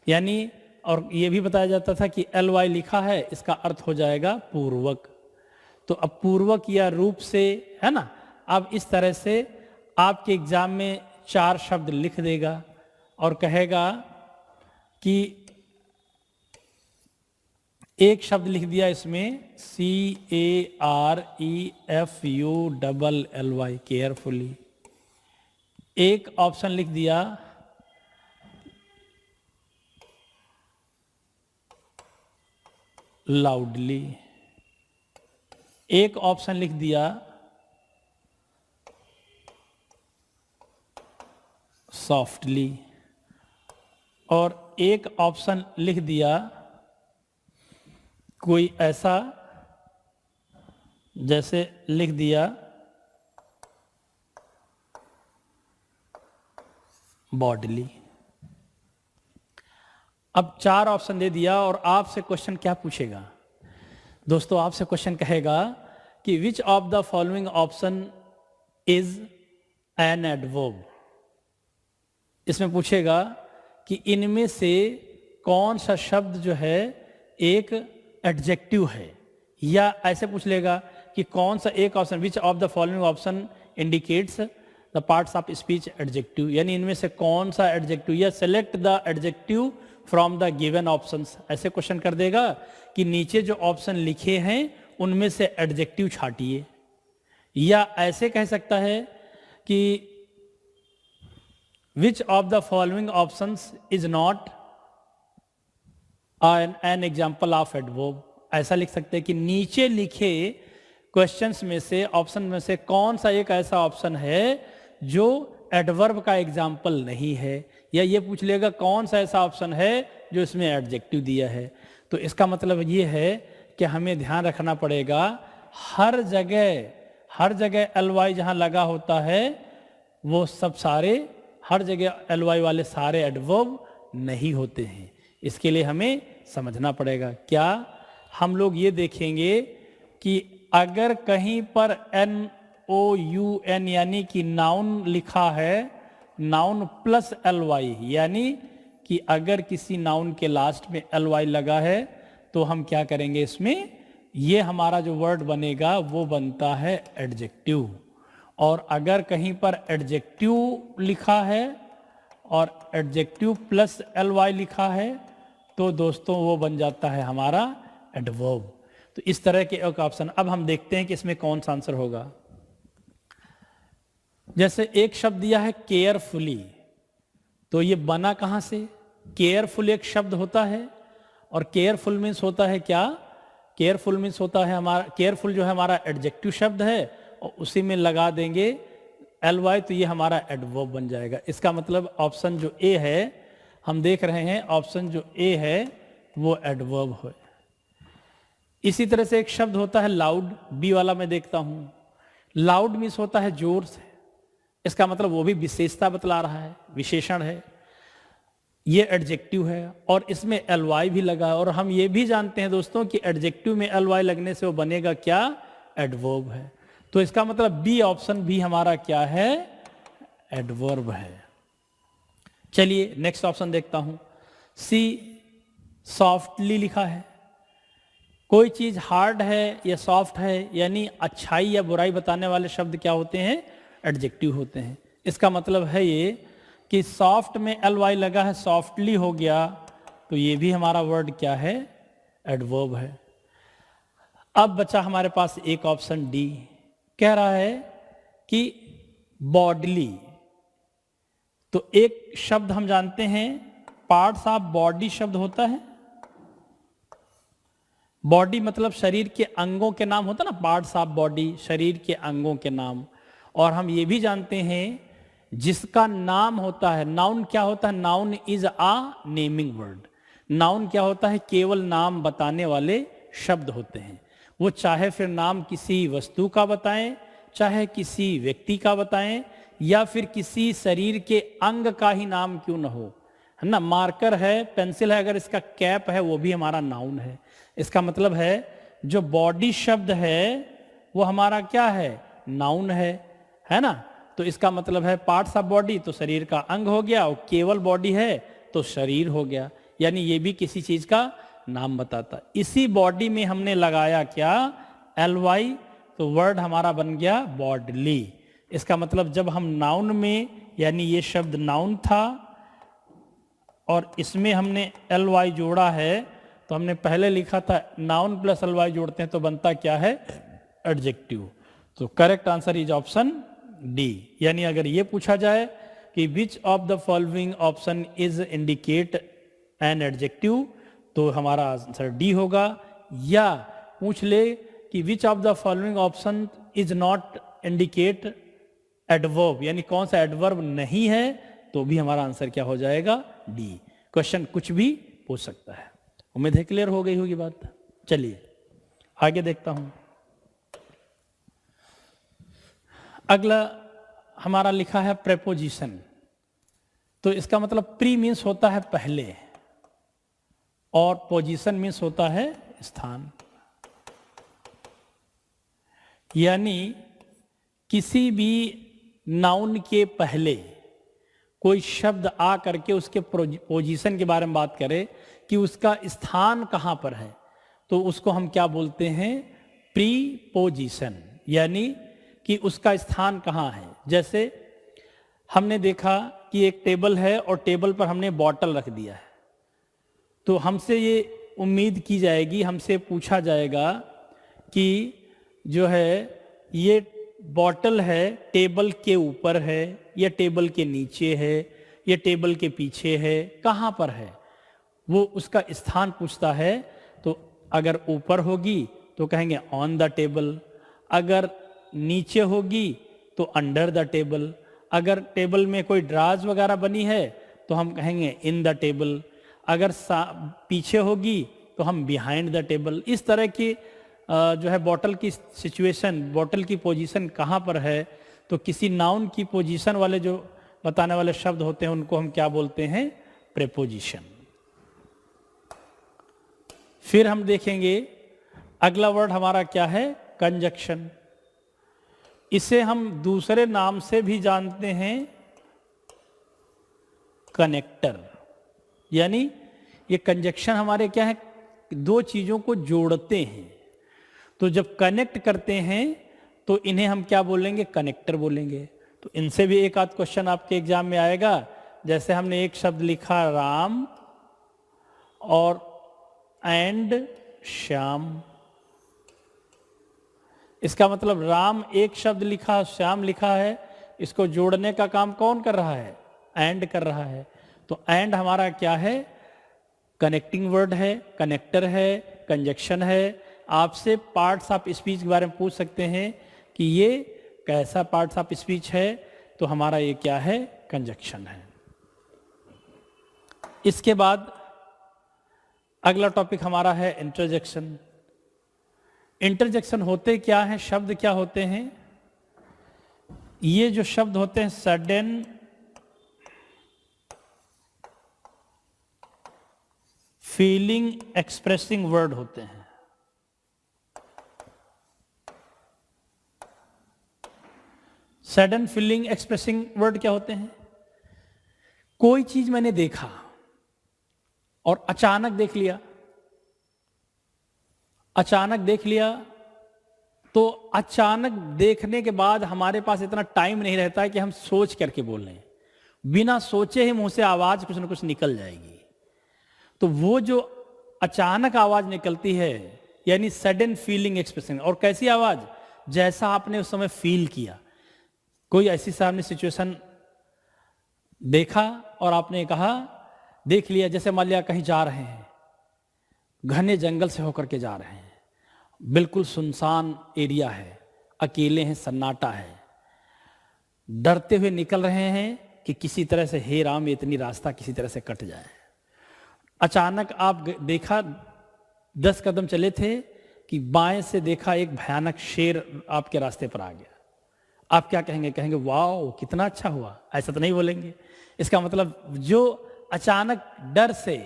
यानी और ये भी बताया जाता था कि ly लिखा है, इसका अर्थ हो जाएगा पूर्वक। तो अब पूर्वक या रूप से, है ना। अब इस तरह से आपके एग्जाम में 4 शब्द लिख देगा और कहेगा कि एक शब्द लिख दिया इसमें CAREFULLY, केयरफुली। एक ऑप्शन लिख दिया लाउडली, एक ऑप्शन लिख दिया सॉफ्टली, और एक ऑप्शन लिख दिया कोई ऐसा, जैसे लिख दिया बॉडली। अब 4 ऑप्शन दे दिया और आपसे क्वेश्चन क्या पूछेगा दोस्तों, आपसे क्वेश्चन कहेगा कि which of the following option is an adverb. इसमें पूछेगा कि इनमें से कौन सा शब्द जो है एक एडजेक्टिव है, या ऐसे पूछ लेगा कि कौन सा एक option, which of the following option indicates the parts of speech adjective, यानी इनमें से कौन सा एडजेक्टिव, या select the adjective from the given options. ऐसे क्वेश्चन कर देगा कि नीचे जो ऑप्शन लिखे हैं उनमें से एडजेक्टिव छाटिए। या ऐसे कह सकता है कि which of the following options is not an example of adverb. ऐसा लिख सकते हैं कि नीचे लिखे क्वेश्चंस में से, ऑप्शन में से कौन सा एक ऐसा ऑप्शन है जो एडवर्ब का एग्जाम्पल नहीं है। या ये पूछ लेगा कौन सा ऐसा ऑप्शन है जो इसमें एडजेक्टिव दिया है। तो इसका मतलब ये है कि हमें ध्यान रखना पड़ेगा, हर जगह ly जहां लगा होता है वो सब सारे, हर जगह ly वाले सारे एडवर्ब नहीं होते हैं। इसके लिए हमें समझना पड़ेगा। क्या हम लोग ये देखेंगे कि अगर कहीं पर NOUN यानी कि नाउन लिखा है, नाउन प्लस ly, यानी कि अगर किसी नाउन के लास्ट में ly लगा है तो हम क्या करेंगे, इसमें ये हमारा जो वर्ड बनेगा वो बनता है एडजेक्टिव। और अगर कहीं पर एडजेक्टिव लिखा है और एडजेक्टिव प्लस ly लिखा है तो दोस्तों वो बन जाता है हमारा एडवर्ब। तो इस तरह के एक ऑप्शन। अब हम देखते हैं कि इसमें कौन सा आंसर होगा। जैसे एक शब्द दिया है केयरफुली, तो ये बना कहां से, केयरफुल एक शब्द होता है और केयरफुल मीन्स होता है क्या, केयरफुल मीन्स होता है हमारा, केयरफुल जो है हमारा एडजेक्टिव शब्द है और उसी में लगा देंगे ly तो ये हमारा एडवर्ब बन जाएगा। इसका मतलब ऑप्शन जो ए है, हम देख रहे हैं ऑप्शन जो ए है वो एडवर्ब है। इसी तरह से एक शब्द होता है लाउड, बी वाला मैं देखता हूं, लाउड मीन्स होता है जोर से। इसका मतलब वो भी विशेषता बतला रहा है, विशेषण है, ये एडजेक्टिव है और इसमें ly भी लगा है। और हम ये भी जानते हैं दोस्तों कि एडजेक्टिव में ly लगने से वो बनेगा क्या, एडवर्ब है। तो इसका मतलब बी ऑप्शन भी हमारा क्या है, एडवर्ब है। चलिए नेक्स्ट ऑप्शन देखता हूं, सी सॉफ्टली लिखा है। कोई चीज हार्ड है या सॉफ्ट है, यानी अच्छाई या बुराई बताने वाले शब्द क्या होते हैं, एडजेक्टिव होते हैं। इसका मतलब है ये कि सॉफ्ट में ly लगा है, सॉफ्टली हो गया, तो ये भी हमारा वर्ड क्या है, एडवर्ब है। अब बचा हमारे पास एक ऑप्शन डी, कह रहा है कि बॉडली। तो एक शब्द हम जानते हैं पार्ट्स ऑफ बॉडी शब्द होता है। बॉडी मतलब शरीर के अंगों के नाम होता है ना, पार्ट्स ऑफ बॉडी, शरीर के अंगों के नाम। और हम ये भी जानते हैं जिसका नाम होता है, नाउन क्या होता है, noun is a naming word. Noun क्या होता है, केवल नाम बताने वाले शब्द होते हैं। वो चाहे फिर नाम किसी वस्तु का बताएं, चाहे किसी व्यक्ति का बताएं, या फिर किसी शरीर के अंग का ही नाम क्यों न हो, है ना। मार्कर है, पेंसिल है, अगर इसका कैप है वो भी हमारा नाउन है। इसका मतलब है जो बॉडी शब्द है वो हमारा क्या है, नाउन है ना। तो इसका मतलब है पार्ट्स ऑफ बॉडी तो शरीर का अंग हो गया, और केवल बॉडी है तो शरीर हो गया, यानी ये भी किसी चीज का नाम बताता। इसी बॉडी में हमने लगाया क्या, ly, तो वर्ड हमारा बन गया बॉडली। इसका मतलब जब हम नाउन में, यानी ये शब्द नाउन था और इसमें हमने ly जोड़ा है, तो हमने पहले लिखा था नाउन प्लस ly जोड़ते हैं तो बनता क्या है, एडजेक्टिव। तो correct answer is option D. यानी अगर ये पूछा जाए कि which of the following option is indicate an adjective, तो हमारा आंसर डी होगा। या पूछ ले कि which of the following option is not indicate adverb, यानी कौन सा एडवर्ब नहीं है, तो भी हमारा आंसर क्या हो जाएगा, डी। क्वेश्चन कुछ भी पूछ सकता है। उम्मीद है क्लियर हो गई होगी बात। चलिए आगे देखता हूं। अगला हमारा लिखा है प्रेपोजिशन। तो इसका मतलब प्री मीन्स होता है पहले, और पोजीशन मीन्स होता है स्थान। यानी किसी भी नाउन के पहले कोई शब्द आ करके उसके पोजीशन के बारे में बात करे कि उसका स्थान कहां पर है, तो उसको हम क्या बोलते हैं, प्रीपोजिशन, यानी कि उसका स्थान कहां है। जैसे हमने देखा कि एक टेबल है और टेबल पर हमने बॉटल रख दिया है, तो हमसे ये उम्मीद की जाएगी, हमसे पूछा जाएगा कि जो है ये बॉटल है टेबल के ऊपर है या टेबल के नीचे है या टेबल के पीछे है, कहां पर है, वो उसका स्थान पूछता है। तो अगर ऊपर होगी तो कहेंगे ऑन द टेबल, अगर नीचे होगी तो अंडर द टेबल, अगर टेबल में कोई ड्राज वगैरह बनी है तो हम कहेंगे इन द टेबल, अगर पीछे होगी तो हम बिहाइंड द टेबल। इस तरह की जो है बॉटल की सिचुएशन, बॉटल की पोजीशन कहाँ पर है, तो किसी नाउन की पोजीशन वाले जो बताने वाले शब्द होते हैं उनको हम क्या बोलते हैं, प्रेपोजिशन। फिर हम देखेंगे अगला वर्ड हमारा क्या है, कंजक्शन। इसे हम दूसरे नाम से भी जानते हैं, कनेक्टर। यानी ये कंजक्शन हमारे क्या है, दो चीजों को जोड़ते हैं। तो जब कनेक्ट करते हैं तो इन्हें हम क्या बोलेंगे, कनेक्टर बोलेंगे। तो इनसे भी एक आध क्वेश्चन आपके एग्जाम में आएगा। जैसे हमने एक शब्द लिखा राम और एंड श्याम, इसका मतलब राम एक शब्द लिखा, श्याम लिखा है, इसको जोड़ने का काम कौन कर रहा है, एंड कर रहा है। तो एंड हमारा क्या है, कनेक्टिंग वर्ड है, कनेक्टर है, कंजक्शन है। आपसे पार्ट्स ऑफ स्पीच के बारे में पूछ सकते हैं कि ये कैसा पार्ट्स ऑफ स्पीच है, तो हमारा ये क्या है, कंजक्शन है। इसके बाद अगला टॉपिक हमारा है इंटरजेक्शन। इंटरजेक्शन होते क्या हैं, शब्द क्या होते हैं, ये जो शब्द होते हैं सडन फीलिंग एक्सप्रेसिंग वर्ड होते हैं। सडन फीलिंग एक्सप्रेसिंग वर्ड क्या होते हैं, कोई चीज मैंने देखा और अचानक देख लिया, अचानक देख लिया, तो अचानक देखने के बाद हमारे पास इतना टाइम नहीं रहता है कि हम सोच करके बोल रहे हैं, बिना सोचे ही मुंह से आवाज कुछ ना कुछ निकल जाएगी। तो वो जो अचानक आवाज निकलती है यानी सडन फीलिंग एक्सप्रेशन। और कैसी आवाज, जैसा आपने उस समय फील किया। कोई ऐसी सामने सिचुएशन देखा और आपने कहा, देख लिया, जैसे मान लिया कहीं जा रहे हैं, घने जंगल से होकर के जा रहे हैं, बिल्कुल सुनसान एरिया है, अकेले हैं, सन्नाटा है, डरते हुए निकल रहे हैं कि किसी तरह से हे राम इतनी रास्ता किसी तरह से कट जाए। अचानक आप देखा 10 कदम चले थे कि बाएं से देखा एक भयानक शेर आपके रास्ते पर आ गया। आप क्या कहेंगे? कहेंगे वाह कितना अच्छा हुआ, ऐसा तो नहीं बोलेंगे। इसका मतलब जो अचानक डर से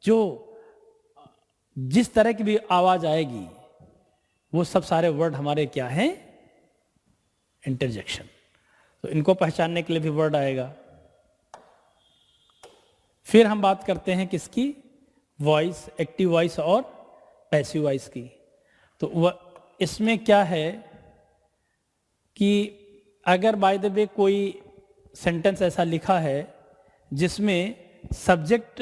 जो जिस तरह की भी आवाज आएगी वो सब सारे वर्ड हमारे क्या हैं? इंटरजेक्शन। तो इनको पहचानने के लिए भी वर्ड आएगा। फिर हम बात करते हैं किसकी? वॉइस, एक्टिव वॉइस और पैसिव वॉइस की। तो इसमें क्या है कि अगर बाय द वे कोई सेंटेंस ऐसा लिखा है जिसमें सब्जेक्ट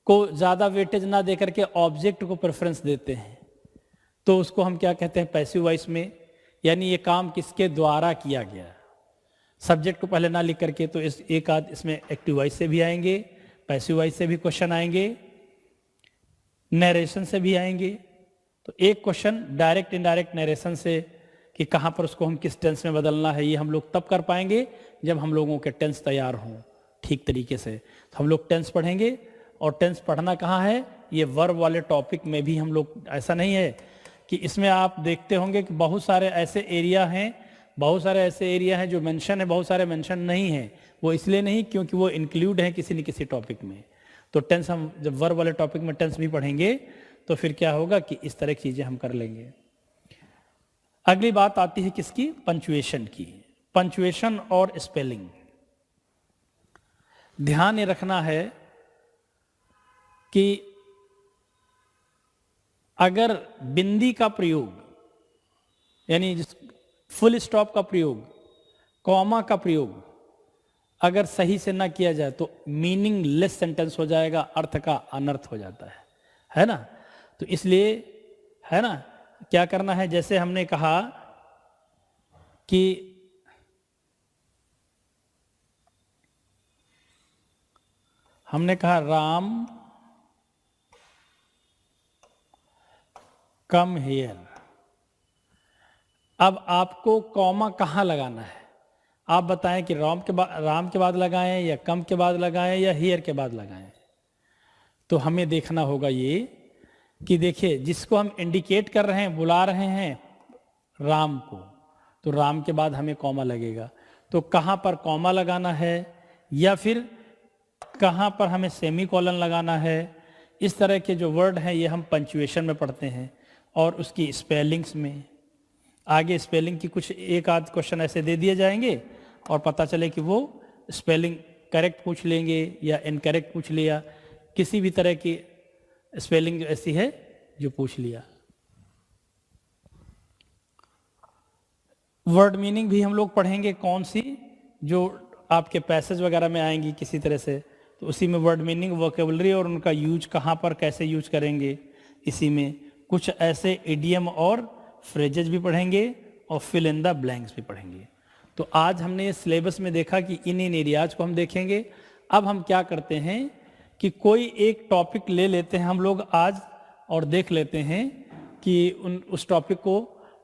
को ज़्यादा वेटेज ना देकर के ऑब्जेक्ट को प्रेफरेंस देते हैं तो उसको हम क्या कहते हैं? पैसिव वॉइस में। यानी ये काम किसके द्वारा किया गया, सब्जेक्ट को पहले ना लिख करके। तो इस एक आध इसमें एक्टिव वॉइस से भी आएंगे, पैसिव वॉइस से भी क्वेश्चन आएंगे, नरेशन से भी आएंगे। तो एक क्वेश्चन डायरेक्ट इनडायरेक्ट नरेशन से कि कहाँ पर उसको हम किस टेंस में बदलना है, ये हम लोग तब कर पाएंगे जब हम लोगों के टेंस तैयार हों ठीक तरीके से। तो हम लोग टेंस पढ़ेंगे, और टेंस पढ़ना कहाँ है? ये वर्ब वाले टॉपिक में भी हम लोग। ऐसा नहीं है कि इसमें आप देखते होंगे कि बहुत सारे ऐसे एरिया हैं जो मेंशन है, बहुत सारे मेंशन नहीं है। वो इसलिए नहीं क्योंकि वो इंक्लूड है किसी न किसी टॉपिक में। तो टेंस हम जब वर्ब वाले टॉपिक में टेंस भी पढ़ेंगे तो फिर क्या होगा कि इस तरह की चीजें हम कर लेंगे। अगली बात आती है किसकी? पंचुएशन की। पंचुएशन और स्पेलिंग ध्यान ये रखना है कि अगर बिंदी का प्रयोग यानी फुल स्टॉप का प्रयोग, कॉमा का प्रयोग अगर सही से ना किया जाए तो मीनिंगलेस सेंटेंस हो जाएगा, अर्थ का अनर्थ हो जाता है ना। तो इसलिए है ना क्या करना है? जैसे हमने कहा कि राम कम हियर। अब आपको कॉमा कहाँ लगाना है? आप बताएं कि राम के बाद लगाएं या कम के बाद लगाएं या हियर के बाद लगाएं। तो हमें देखना होगा ये कि देखिए जिसको हम इंडिकेट कर रहे हैं, बुला रहे हैं राम को, तो राम के बाद हमें कॉमा लगेगा। तो कहाँ पर कॉमा लगाना है या फिर कहाँ पर हमें सेमी कॉलन लगाना है, इस तरह के जो वर्ड हैं ये हम पंचुएशन में पढ़ते हैं और उसकी स्पेलिंग्स में। आगे स्पेलिंग की कुछ एक आध क्वेश्चन ऐसे दे दिए जाएंगे और पता चले कि वो स्पेलिंग करेक्ट पूछ लेंगे या इनकरेक्ट पूछ लिया, किसी भी तरह की स्पेलिंग ऐसी है जो पूछ लिया। वर्ड मीनिंग भी हम लोग पढ़ेंगे, कौन सी जो आपके पैसेज वगैरह में आएंगी किसी तरह से, तो उसी में वर्ड मीनिंग, वोकेबलरी और उनका यूज कहाँ पर कैसे यूज करेंगे, इसी में कुछ ऐसे इडियम और फ्रेजेज भी पढ़ेंगे और फिल इन द ब्लैंक्स भी पढ़ेंगे। तो आज हमने सिलेबस में देखा कि इन एरियाज को हम देखेंगे। अब हम क्या करते हैं कि कोई एक टॉपिक ले लेते हैं हम लोग आज और देख लेते हैं कि उस टॉपिक को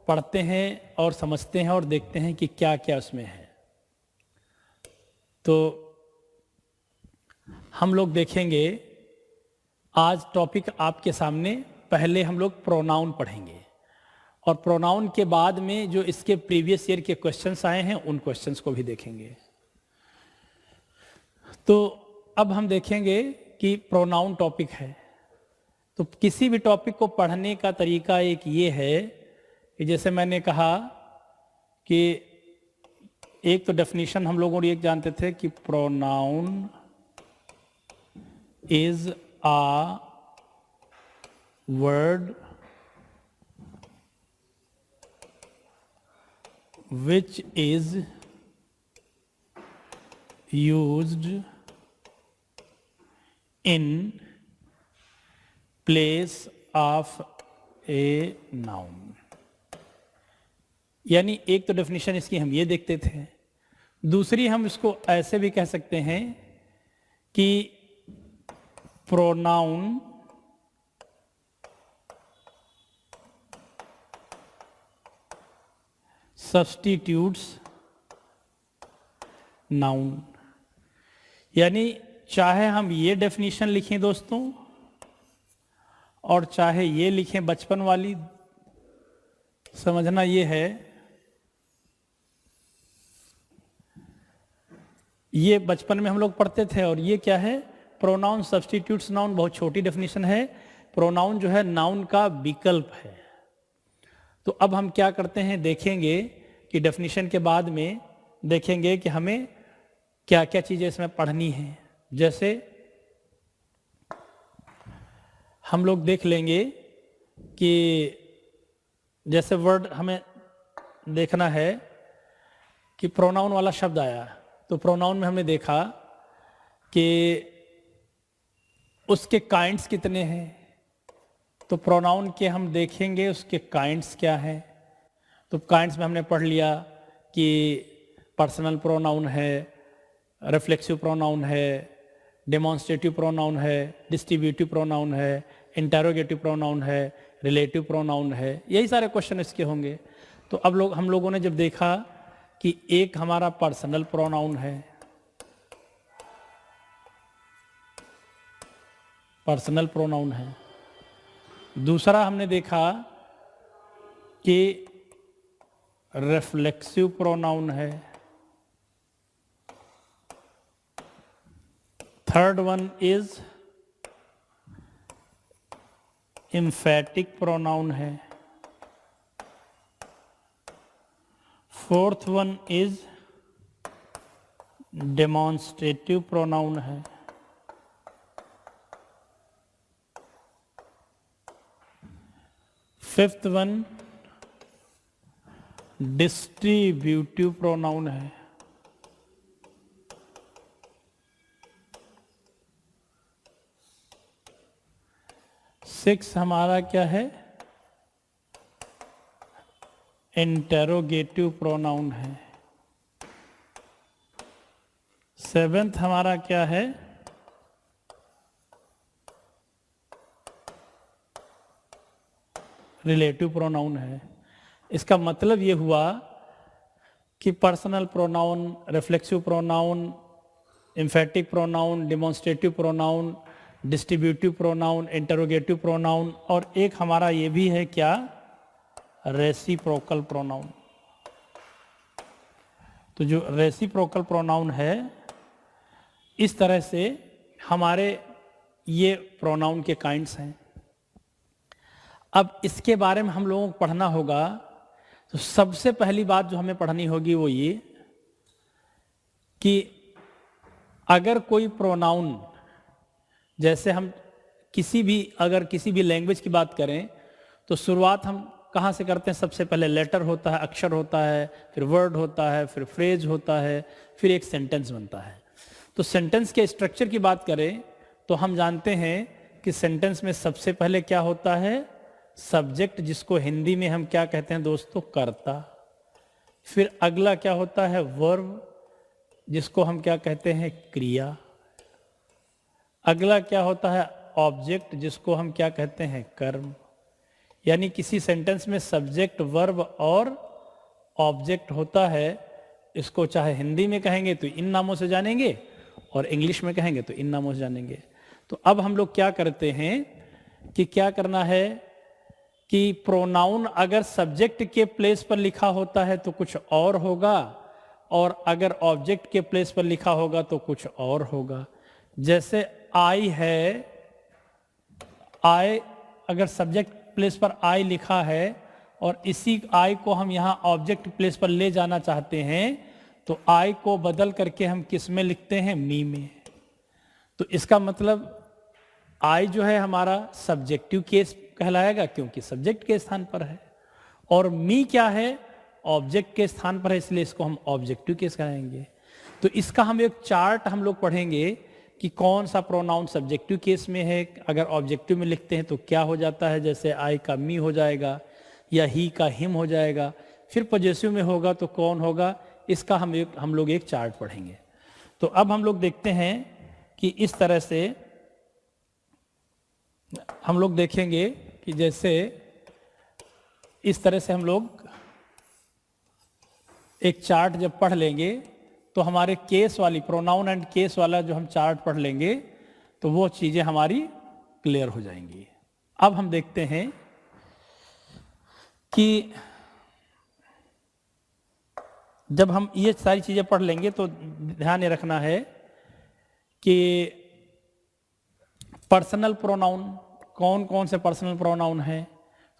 पढ़ते हैं और समझते हैं और देखते हैं कि क्या क्या उसमें है। तो हम लोग देखेंगे आज टॉपिक आपके सामने। पहले हम लोग प्रोनाउन पढ़ेंगे और प्रोनाउन के बाद में जो इसके प्रीवियस ईयर के क्वेश्चंस आए हैं उन क्वेश्चंस को भी देखेंगे। तो अब हम देखेंगे कि प्रोनाउन टॉपिक है। तो किसी भी टॉपिक को पढ़ने का तरीका एक ये है कि जैसे मैंने कहा कि एक तो डेफिनेशन हम लोगों ने एक जानते थे कि pronoun is a word which is used in place of a noun। यानी एक तो डेफिनेशन इसकी हम ये देखते थे, दूसरी हम इसको ऐसे भी कह सकते हैं कि प्रोनाउन substitutes नाउन। यानी चाहे हम ये डेफिनेशन लिखें दोस्तों और चाहे ये लिखें बचपन वाली, समझना ये है, ये बचपन में हम लोग पढ़ते थे। और ये क्या है? प्रोनाउन सब्स्टिट्यूट्स नाउन, बहुत छोटी डेफिनेशन है। प्रोनाउन जो है नाउन का विकल्प है। तो अब हम क्या करते हैं, देखेंगे कि डेफिनेशन के बाद में देखेंगे कि हमें क्या क्या चीज़ें इसमें पढ़नी है। जैसे हम लोग देख लेंगे कि जैसे वर्ड हमें देखना है कि प्रोनाउन वाला शब्द आया, तो प्रोनाउन में हमने देखा कि उसके काइंड्स कितने हैं। तो प्रोनाउन के हम देखेंगे उसके काइंड्स क्या हैं। तो काइंड्स में हमने पढ़ लिया कि पर्सनल प्रोनाउन है, रिफ्लेक्सिव प्रोनाउन है, डेमोन्स्ट्रेटिव प्रोनाउन है, डिस्ट्रीब्यूटिव प्रोनाउन है, इंटरोगेटिव प्रोनाउन है, रिलेटिव प्रोनाउन है। यही सारे क्वेश्चन इसके होंगे। तो अब हम लोगों ने जब देखा कि एक हमारा पर्सनल प्रोनाउन है, पर्सनल प्रोनाउन है। दूसरा हमने देखा कि रिफ्लेक्सिव प्रोनाउन है। Third one is emphatic pronoun है। Fourth one is demonstrative pronoun है। फिफ्थ वन डिस्ट्रीब्यूटिव प्रोनाउन है। सिक्स हमारा क्या है? इंटेरोगेटिव प्रोनाउन है। सेवेंथ हमारा क्या है? रिलेटिव प्रोनाउन है। इसका मतलब ये हुआ कि personal pronoun, reflexive pronoun, एम्फैटिक pronoun, demonstrative pronoun, distributive pronoun, interrogative pronoun, और एक हमारा ये भी है क्या? Reciprocal pronoun. तो जो रेसिप्रोकल प्रोनाउन है, इस तरह से हमारे ये प्रोनाउन के काइंड्स हैं। अब इसके बारे में हम लोगों को पढ़ना होगा। तो सबसे पहली बात जो हमें पढ़नी होगी वो ये कि अगर कोई प्रोनाउन, जैसे हम अगर किसी भी लैंग्वेज की बात करें तो शुरुआत हम कहाँ से करते हैं? सबसे पहले लेटर होता है, अक्षर होता है, फिर वर्ड होता है, फिर फ्रेज होता है, फिर एक सेंटेंस बनता है। तो सेंटेंस के स्ट्रक्चर की बात करें तो हम जानते हैं कि सेंटेंस में सबसे पहले क्या होता है? सब्जेक्ट, जिसको हिंदी में हम क्या कहते हैं दोस्तों? कर्ता। फिर अगला क्या होता है? वर्ब, जिसको हम क्या कहते हैं? क्रिया। अगला क्या होता है? ऑब्जेक्ट, जिसको हम क्या कहते हैं? कर्म। यानी किसी सेंटेंस में सब्जेक्ट, वर्ब और ऑब्जेक्ट होता है। इसको चाहे हिंदी में कहेंगे तो इन नामों से जानेंगे और इंग्लिश में कहेंगे तो इन नामों से जानेंगे। तो अब हम लोग क्या करते हैं कि क्या करना है कि प्रोनाउन अगर सब्जेक्ट के प्लेस पर लिखा होता है तो कुछ और होगा, और अगर ऑब्जेक्ट के प्लेस पर लिखा होगा तो कुछ और होगा। जैसे आई है, आई अगर सब्जेक्ट प्लेस पर आई लिखा है और इसी आई को हम यहाँ ऑब्जेक्ट प्लेस पर ले जाना चाहते हैं तो आई को बदल करके हम किस में लिखते हैं? मी में। तो इसका मतलब आई जो है हमारा सब्जेक्टिव केस कहलाएगा क्योंकि सब्जेक्ट के स्थान पर है, और मी क्या है? ऑब्जेक्ट के स्थान पर है, इसलिए इसको हम ऑब्जेक्टिव केस कहेंगे। तो इसका हम एक चार्ट हम लोग पढ़ेंगे कि कौन सा प्रोनाउन सब्जेक्टिव केस में है, अगर ऑब्जेक्टिव में लिखते हैं तो क्या हो जाता है। जैसे आई का मी हो जाएगा या ही का हिम हो जाएगा। फिर पॉजेसिव में होगा तो कौन होगा, इसका हम लोग एक चार्ट पढ़ेंगे। तो अब हम लोग देखते हैं कि इस तरह से हम लोग देखेंगे कि जैसे इस तरह से हम लोग एक चार्ट जब पढ़ लेंगे तो हमारे केस वाली प्रोनाउन एंड केस वाला जो हम चार्ट पढ़ लेंगे तो वो चीजें हमारी क्लियर हो जाएंगी। अब हम देखते हैं कि जब हम ये सारी चीजें पढ़ लेंगे तो ध्यान ये रखना है कि पर्सनल प्रोनाउन कौन कौन से पर्सनल प्रोनाउन हैं।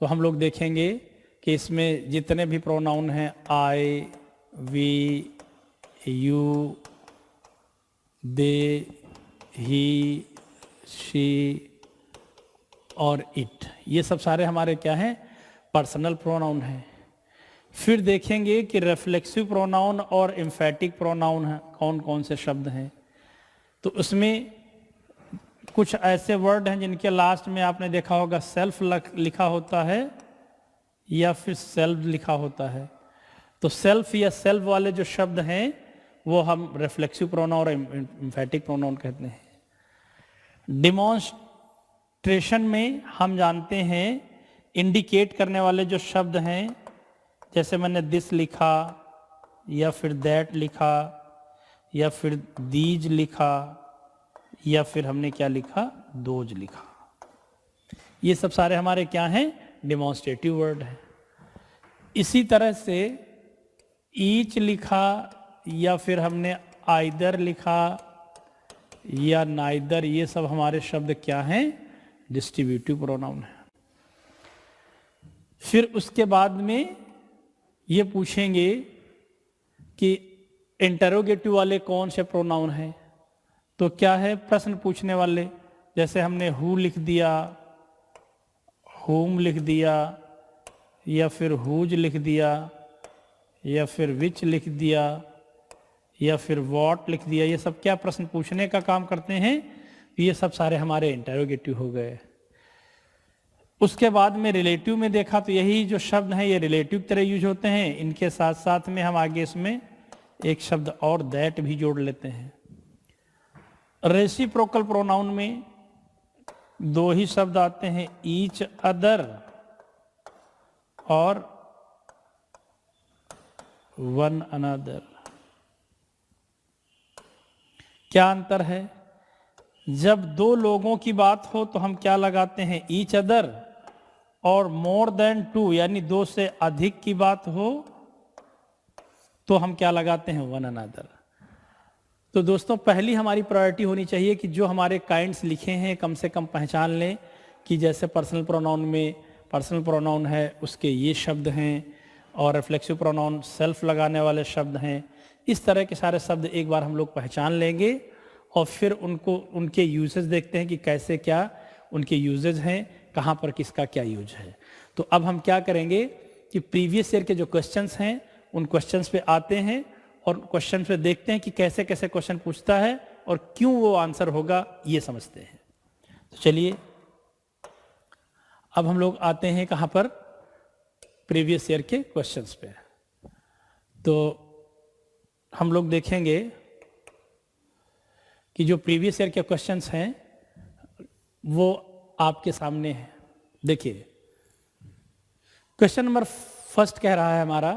तो हम लोग देखेंगे कि इसमें जितने भी प्रोनाउन हैं I, we, you, they, he, she और इट, ये सब सारे हमारे क्या हैं, पर्सनल प्रोनाउन हैं। फिर देखेंगे कि रिफ्लेक्सिव प्रोनाउन और एम्फैटिक प्रोनाउन है, कौन कौन से शब्द हैं। तो उसमें कुछ ऐसे वर्ड हैं जिनके लास्ट में आपने देखा होगा सेल्फ लिखा होता है या फिर सेल्फ लिखा होता है। तो सेल्फ या सेल्फ वाले जो शब्द हैं वो हम रिफ्लेक्सिव प्रोनाउन और एम्फैटिक प्रोनाउन कहते हैं। डिमॉन्स्ट्रेशन में हम जानते हैं इंडिकेट करने वाले जो शब्द हैं, जैसे मैंने दिस लिखा या फिर दैट लिखा या फिर दीज लिखा या फिर हमने क्या लिखा, दोज लिखा। ये सब सारे हमारे क्या हैं, डिमॉन्स्ट्रेटिव वर्ड हैं। इसी तरह से ईच लिखा या फिर हमने आइदर लिखा या नाइदर, ये सब हमारे शब्द क्या हैं, डिस्ट्रीब्यूटिव प्रोनाउन है। फिर उसके बाद में ये पूछेंगे कि इंटरोगेटिव वाले कौन से प्रोनाउन हैं। तो क्या है, प्रश्न पूछने वाले, जैसे हमने हु लिख दिया, होम लिख दिया या फिर हुज लिख दिया या फिर विच लिख दिया या फिर व्हाट लिख दिया, ये सब क्या प्रश्न पूछने का काम करते हैं। ये सब सारे हमारे इंटरोगेटिव हो गए। उसके बाद में रिलेटिव में देखा तो यही जो शब्द हैं ये रिलेटिव की तरह यूज होते हैं। इनके साथ साथ में हम आगे इसमें एक शब्द और दैट भी जोड़ लेते हैं। रेसिप्रोकल प्रोनाउन में दो ही शब्द आते हैं, ईच अदर और वन अनदर। क्या अंतर है, जब दो लोगों की बात हो तो हम क्या लगाते हैं, ईच अदर, और मोर देन टू यानी दो से अधिक की बात हो तो हम क्या लगाते हैं, वन अनदर। तो दोस्तों पहली हमारी प्रायोरिटी होनी चाहिए कि जो हमारे काइंड्स लिखे हैं कम से कम पहचान लें कि जैसे पर्सनल प्रोनाउन में पर्सनल प्रोनाउन है उसके ये शब्द हैं और रिफ्लेक्सिव प्रोनाउन सेल्फ लगाने वाले शब्द हैं। इस तरह के सारे शब्द एक बार हम लोग पहचान लेंगे और फिर उनको उनके यूजेस देखते हैं कि कैसे क्या उनके यूजेस हैं, कहाँ पर किसका क्या यूज है। तो अब हम क्या करेंगे कि प्रीवियस ईयर के जो क्वेश्चंस हैं उन क्वेश्चंस पे आते हैं और क्वेश्चन पे देखते हैं कि कैसे कैसे क्वेश्चन पूछता है और क्यों वो आंसर होगा ये समझते हैं। तो चलिए अब हम लोग आते हैं कहाँ पर, प्रीवियस ईयर के क्वेश्चंस पे। तो हम लोग देखेंगे कि जो प्रीवियस ईयर के क्वेश्चंस हैं वो आपके सामने हैं। देखिए क्वेश्चन नंबर फर्स्ट कह रहा है हमारा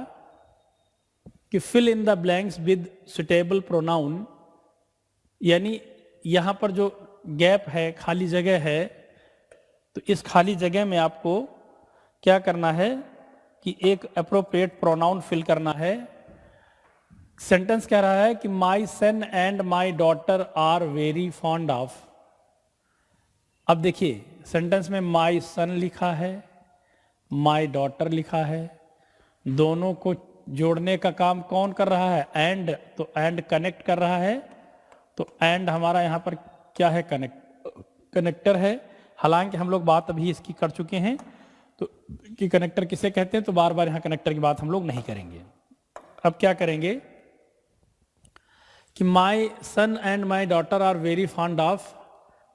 कि fill in the blanks with suitable pronoun, यानी यहां पर जो गैप है, खाली जगह है, तो इस खाली जगह में आपको क्या करना है कि एक अप्रोप्रिएट प्रोनाउन फिल करना है। सेंटेंस कह रहा है कि my son and my daughter are very fond of. अब देखिए सेंटेंस में माई सन लिखा है, माई डॉटर लिखा है, दोनों को जोड़ने का काम कौन कर रहा है, एंड। तो एंड कनेक्ट कर रहा है, तो एंड हमारा यहां पर क्या है, कनेक्टर है। हालांकि हम लोग बात अभी इसकी कर चुके हैं तो कि कनेक्टर किसे कहते हैं, तो बार बार यहां कनेक्टर की बात हम लोग नहीं करेंगे। अब क्या करेंगे कि my son and my daughter are very fond of.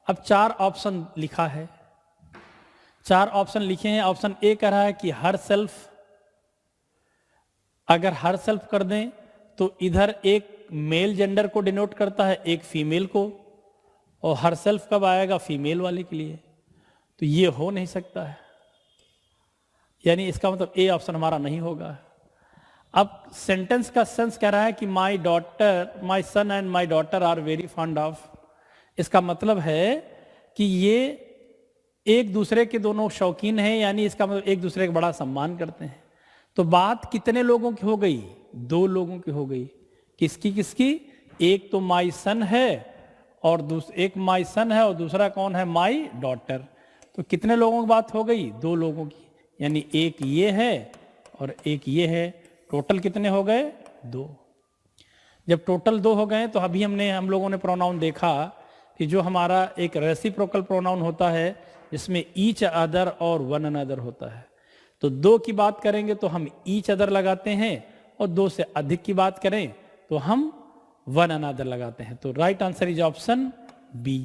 अब चार ऑप्शन लिखा है, चार ऑप्शन लिखे हैं। ऑप्शन ए कह रहा है कि हर सेल्फ, अगर हर सेल्फ कर दें तो इधर एक मेल जेंडर को डिनोट करता है, एक फीमेल को, और हर सेल्फ कब आएगा, फीमेल वाले के लिए। तो ये हो नहीं सकता है, यानी इसका मतलब ए ऑप्शन हमारा नहीं होगा। अब सेंटेंस का सेंस कह रहा है कि my son and my daughter are very fond of. इसका मतलब है कि ये एक दूसरे के दोनों शौकीन हैं, यानी इसका मतलब एक दूसरे का बड़ा सम्मान करते हैं। तो बात कितने लोगों की हो गई? 2 लोगों की हो गई। किसकी किसकी? एक तो माई सन है और एक माई सन है और दूसरा कौन है? My daughter. तो कितने लोगों की बात हो गई? 2 लोगों की, यानी एक ये है और एक ये है। टोटल कितने हो गए? 2। जब टोटल 2 हो गए तो अभी हम लोगों ने प्रोनाउन देखा कि जो हमारा एक रेसिप्रोकल प्रोनाउन होता है जिसमें ईच अदर और वन अनदर होता है, तो 2 की बात करेंगे तो हम ईच अदर लगाते हैं और 2 से अधिक की बात करें तो हम वन अनदर लगाते हैं। तो right answer is option B.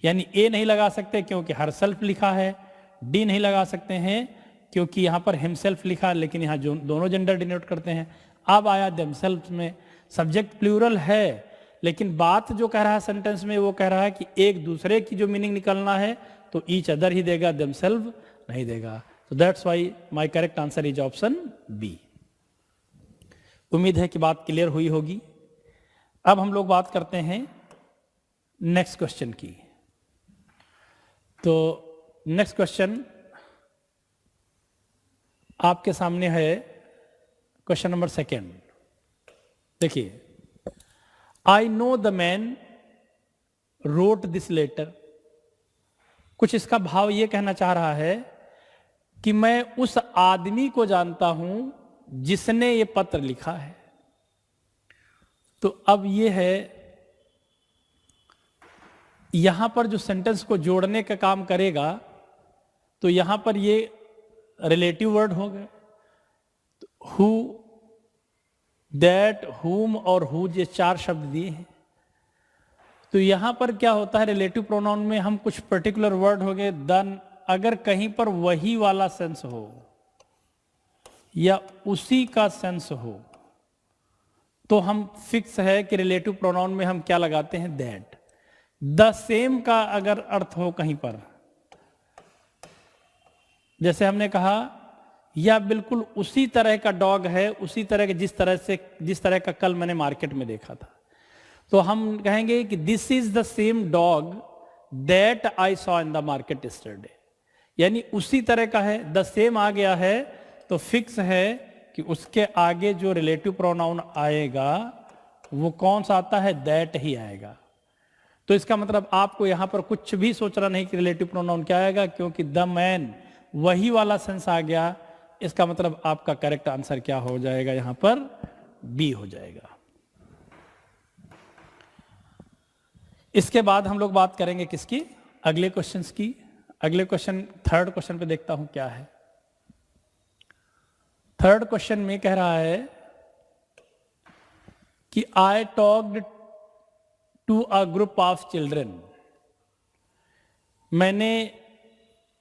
यानी ए नहीं लगा सकते क्योंकि हर सेल्फ लिखा है, डी नहीं लगा सकते हैं क्योंकि यहाँ पर हिमसेल्फ लिखा है, लेकिन यहाँ जो दोनों जेंडर डिनोट करते हैं। अब आया देमसेल्फ में, सब्जेक्ट प्लूरल है लेकिन बात जो कह रहा है सेंटेंस में वो कह रहा है कि एक दूसरे की जो मीनिंग निकलना है तो ईच अदर ही देगा, देमसेल्फ नहीं देगा। तो that's why my correct answer is option B. उम्मीद है कि बात क्लियर हुई होगी। अब हम लोग बात करते हैं नेक्स्ट क्वेश्चन की। तो नेक्स्ट क्वेश्चन आपके सामने है, क्वेश्चन नंबर 2। देखिए, I know the man wrote this letter. कुछ इसका भाव ये कहना चाह रहा है कि मैं उस आदमी को जानता हूं जिसने ये पत्र लिखा है। तो अब ये है, यहां पर जो सेंटेंस को जोड़ने का काम करेगा तो यहां पर ये रिलेटिव वर्ड हो गए। हु, दैट, हुम और हु, ये 4 शब्द दिए हैं। तो यहां पर क्या होता है, रिलेटिव प्रोनाउन में हम कुछ पर्टिकुलर वर्ड हो गए दन, अगर कहीं पर वही वाला सेंस हो या उसी का सेंस हो तो हम फिक्स है कि रिलेटिव प्रोनाउन में हम क्या लगाते हैं? दैट। द सेम का अगर अर्थ हो कहीं पर, जैसे हमने कहा या बिल्कुल उसी तरह का डॉग है, उसी तरह के जिस तरह का कल मैंने मार्केट में देखा था, तो हम कहेंगे कि this is the same dog that I saw in the market yesterday. यानी उसी तरह का है, द सेम आ गया है तो फिक्स है कि उसके आगे जो रिलेटिव प्रोनाउन आएगा वो कौन सा आता है? दैट ही आएगा। तो इसका मतलब आपको यहां पर कुछ भी सोचना नहीं कि रिलेटिव प्रोनाउन क्या आएगा, क्योंकि द मैन वही वाला सेंस आ गया। इसका मतलब आपका करेक्ट आंसर क्या हो जाएगा? यहां पर बी हो जाएगा। इसके बाद हम लोग बात करेंगे किसकी? अगले क्वेश्चंस की। अगले क्वेश्चन, 3rd क्वेश्चन पे देखता हूं क्या है। 3rd क्वेश्चन में कह रहा है कि I talked to a group of children. मैंने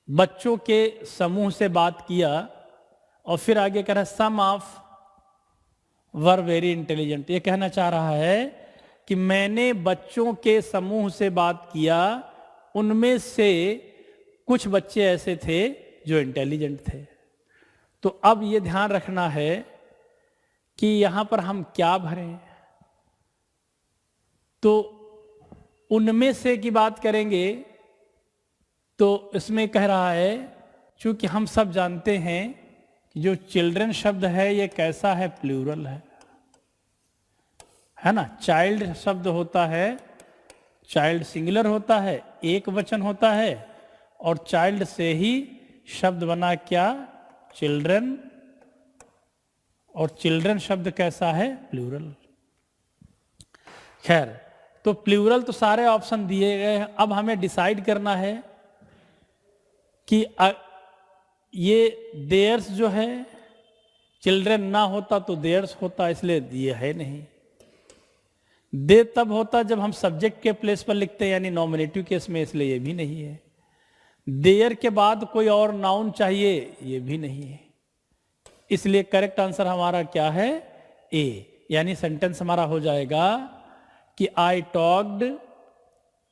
बच्चों के समूह से बात किया और फिर आगे कह रहा है सम ऑफ वर वेरी इंटेलिजेंट। ये कहना चाह रहा है कि मैंने बच्चों के समूह से बात किया, उनमें से कुछ बच्चे ऐसे थे जो इंटेलिजेंट थे। तो अब ये ध्यान रखना है कि यहां पर हम क्या भरें। तो उनमें से की बात करेंगे तो इसमें कह रहा है, चूंकि हम सब जानते हैं कि जो चिल्ड्रन शब्द है ये कैसा है? प्लूरल है ना। चाइल्ड शब्द होता है, चाइल्ड सिंगुलर होता है, एक वचन होता है, और चाइल्ड से ही शब्द बना क्या? चिल्ड्रन। और चिल्ड्रन शब्द कैसा है? प्लूरल। खैर, तो प्लूरल तो सारे ऑप्शन दिए गए हैं। अब हमें डिसाइड करना है कि ये देयर्स जो है, चिल्ड्रन ना होता तो देयर्स होता, इसलिए ये है नहीं। दे तब होता जब हम सब्जेक्ट के प्लेस पर लिखते हैं, यानी नॉमिनेटिव केस में, इसलिए ये भी नहीं है। देयर के बाद कोई और नाउन चाहिए, ये भी नहीं है। इसलिए करेक्ट आंसर हमारा क्या है? ए। यानी सेंटेंस हमारा हो जाएगा कि I talked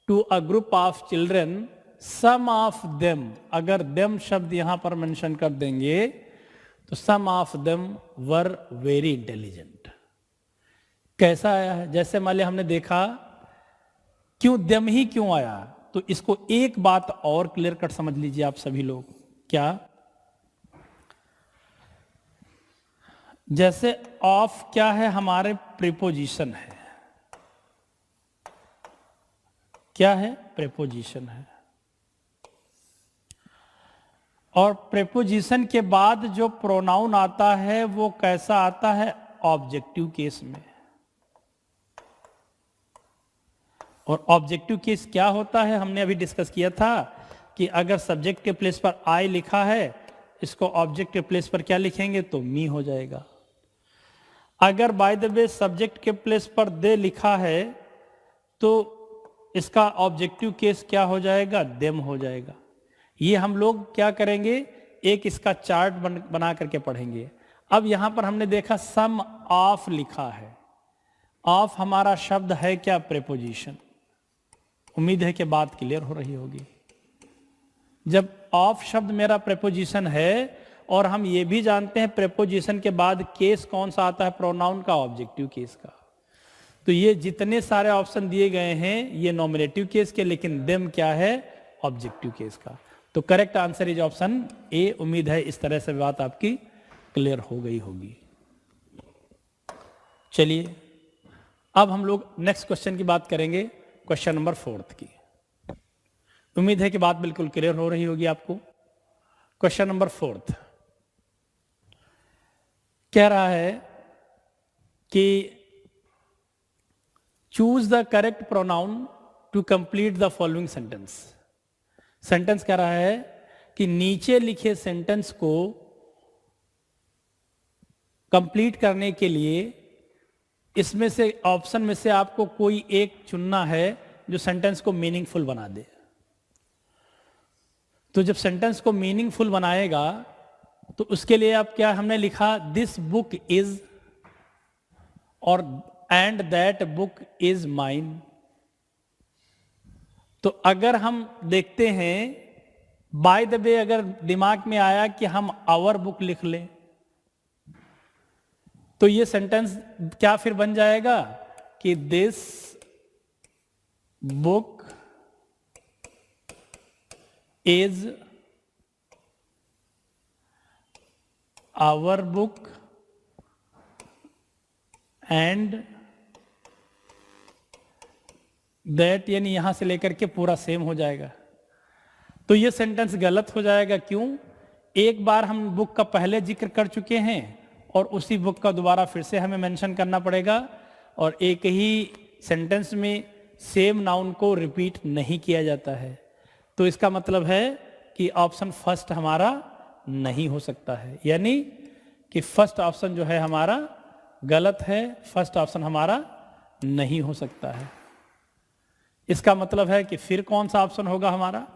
to a group of children, some of them. अगर देम शब्द यहां पर मेंशन कर देंगे तो some of them were very intelligent. कैसा आया है? जैसे मान लिया हमने देखा क्यों देम ही क्यों आया, तो इसको एक बात और क्लियर कट समझ लीजिए आप सभी लोग। क्या? जैसे ऑफ क्या है? हमारे प्रीपोजिशन है। क्या है? प्रीपोजिशन है। और प्रीपोजिशन के बाद जो प्रोनाउन आता है वो कैसा आता है? ऑब्जेक्टिव केस में। और ऑब्जेक्टिव केस क्या होता है? हमने अभी डिस्कस किया था कि अगर सब्जेक्ट के प्लेस पर आई लिखा है, इसको ऑब्जेक्ट के प्लेस पर क्या लिखेंगे? तो मी हो जाएगा। अगर बाय द वे सब्जेक्ट के प्लेस पर दे लिखा है तो इसका ऑब्जेक्टिव केस क्या हो जाएगा? देम हो जाएगा। ये हम लोग क्या करेंगे? एक इसका चार्ट बना करके पढ़ेंगे। अब यहां पर हमने देखा सम ऑफ लिखा है। ऑफ हमारा शब्द है क्या? प्रीपोजिशन। उम्मीद है कि बात क्लियर हो रही होगी। जब ऑफ शब्द मेरा प्रीपोजिशन है और हम ये भी जानते हैं प्रीपोजिशन के बाद केस कौन सा आता है? प्रोनाउन का, ऑब्जेक्टिव केस का। तो ये जितने सारे ऑप्शन दिए गए हैं ये नॉमिनेटिव केस के, लेकिन देम क्या है? ऑब्जेक्टिव केस का। तो correct answer is option A. उम्मीद है इस तरह से बात आपकी क्लियर हो गई होगी। चलिए अब हम लोग नेक्स्ट क्वेश्चन की बात करेंगे, क्वेश्चन नंबर 4 की। उम्मीद है कि बात बिल्कुल क्लियर हो रही होगी आपको। क्वेश्चन नंबर 4 कह रहा है कि choose the correct pronoun to complete the following sentence. Sentence कह रहा है कि नीचे लिखे सेंटेंस को कंप्लीट करने के लिए इसमें से ऑप्शन में से आपको कोई एक चुनना है जो सेंटेंस को मीनिंगफुल बना दे। तो जब सेंटेंस को मीनिंगफुल बनाएगा तो उसके लिए आप क्या हमने लिखा? दिस बुक इज, और and that book is mine. तो अगर हम देखते हैं बाय द वे, अगर दिमाग में आया कि हम आवर बुक लिख लें तो ये सेंटेंस क्या फिर बन जाएगा कि this book is our book and that, यानी यहां से लेकर के पूरा सेम हो जाएगा। तो ये सेंटेंस गलत हो जाएगा। क्यों? एक बार हम बुक का पहले जिक्र कर चुके हैं और उसी बुक का दोबारा फिर से हमें मेंशन करना पड़ेगा, और एक ही सेंटेंस में सेम नाउन को रिपीट नहीं किया जाता है। तो इसका मतलब है कि ऑप्शन फर्स्ट हमारा नहीं हो सकता है, यानी कि फर्स्ट ऑप्शन जो है हमारा गलत है। फर्स्ट ऑप्शन हमारा नहीं हो सकता है। इसका मतलब है कि फिर कौन सा ऑप्शन होगा हमारा?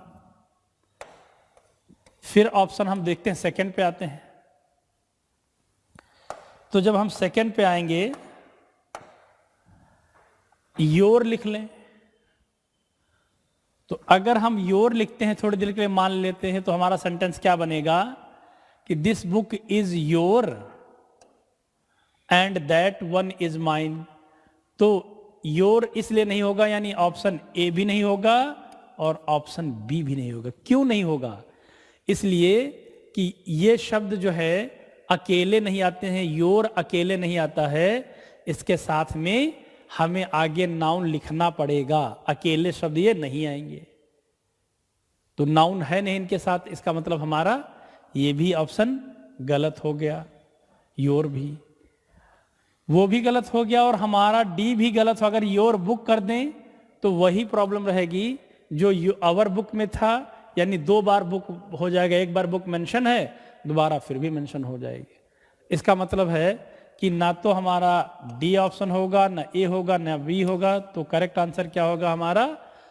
फिर ऑप्शन हम देखते हैं, सेकंड पे आते हैं। तो जब हम सेकंड पे आएंगे, योर लिख लें। तो अगर हम योर लिखते हैं, थोड़ी देर के लिए मान लेते हैं, तो हमारा सेंटेंस क्या बनेगा कि this book is your and that one is mine. तो योर इसलिए नहीं होगा, यानी ऑप्शन ए भी नहीं होगा और ऑप्शन बी भी नहीं होगा। क्यों नहीं होगा? इसलिए कि ये शब्द जो है अकेले नहीं आते हैं, योर अकेले नहीं आता है, इसके साथ में हमें आगे नाउन लिखना पड़ेगा। अकेले शब्द ये नहीं आएंगे। तो नाउन है नहीं इनके साथ, इसका मतलब हमारा ये भी ऑप्शन गलत हो गया। योर भी, वो भी गलत हो गया, और हमारा डी भी गलत हो। अगर योर बुक कर दें तो वही प्रॉब्लम रहेगी जो आवर बुक में था, यानी 2 बार बुक हो जाएगा। एक बार बुक मेंशन है, दोबारा फिर भी मेंशन हो जाएगी। इसका मतलब है कि ना तो हमारा डी ऑप्शन होगा, ना ए होगा, ना बी होगा। तो करेक्ट आंसर क्या होगा हमारा?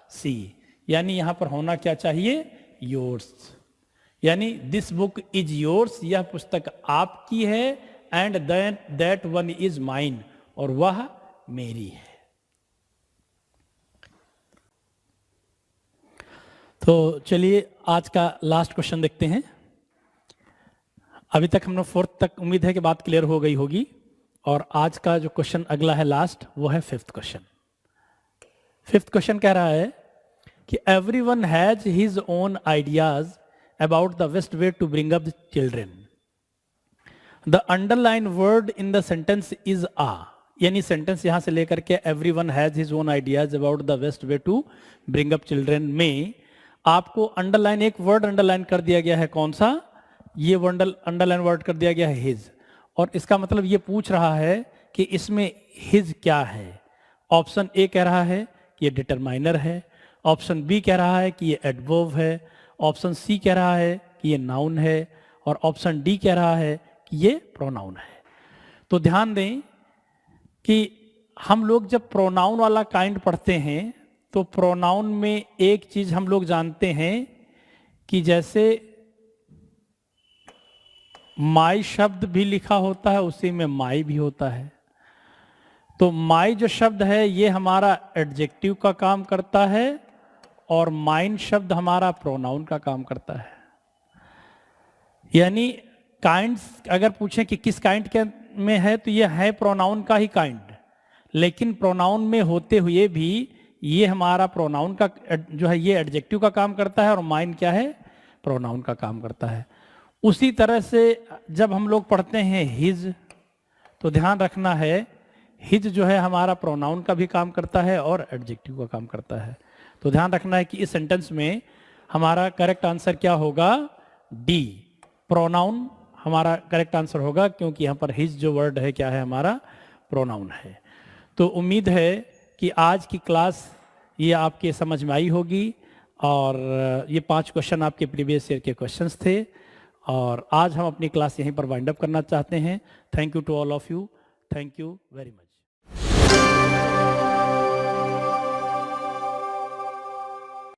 सी। यानी यहां पर होना क्या चाहिए? योर्स। यानी दिस बुक इज योर्स, यह पुस्तक आपकी है, and that one is mine, और वह मेरी है। तो चलिए आज का लास्ट क्वेश्चन देखते हैं। अभी तक हम लोग 4th तक, उम्मीद है कि बात क्लियर हो गई होगी। और आज का जो क्वेश्चन अगला है लास्ट, वो है 5th क्वेश्चन। 5th क्वेश्चन कह रहा है कि everyone has his own ideas about the best way to bring up the children. The underline word in the sentence is uh, यानी सेंटेंस यहां से लेकर के everyone has his own ideas about the best way to bring up children में आपको underline, एक word underline कर दिया गया है। कौन सा? ये अंडरलाइन वर्ड कर दिया गया है हिज। और इसका मतलब ये पूछ रहा है कि इसमें हिज क्या है। ऑप्शन ए कह रहा है कि ये डिटरमाइनर है, ऑप्शन बी कह रहा है कि ये एडवर्ब है, ऑप्शन सी कह रहा है कि ये नाउन है, और ऑप्शन डी कह रहा है कि ये प्रोनाउन है। तो ध्यान दें कि हम लोग जब प्रोनाउन वाला काइंड पढ़ते हैं तो प्रोनाउन में एक चीज हम लोग जानते हैं कि जैसे माई शब्द भी लिखा होता है, उसी में माई भी होता है। तो माई जो शब्द है ये हमारा एडजेक्टिव का काम करता है, और माइन शब्द हमारा प्रोनाउन का काम करता है। यानी काइंड्स अगर पूछें कि किस काइंड के में है, तो ये है प्रोनाउन का ही काइंड, लेकिन प्रोनाउन में होते हुए भी ये हमारा प्रोनाउन का जो है ये एडजेक्टिव का काम करता है, और माइन क्या है? प्रोनाउन का काम करता है। उसी तरह से जब हम लोग पढ़ते हैं हिज, तो ध्यान रखना है हिज जो है हमारा प्रोनाउन का भी काम करता है और एडजेक्टिव का काम करता है। तो ध्यान रखना है कि इस सेंटेंस में हमारा करेक्ट आंसर क्या होगा? डी, प्रोनाउन हमारा करेक्ट आंसर होगा, क्योंकि यहाँ पर हिज जो वर्ड है क्या है? हमारा प्रोनाउन है। तो उम्मीद है कि आज की क्लास ये आपके समझ में आई होगी, और ये 5 क्वेश्चन आपके प्रीवियस ईयर के क्वेश्चंस थे, और आज हम अपनी क्लास यहीं पर वाइंड अप करना चाहते हैं। Thank you to all of you, thank you very much.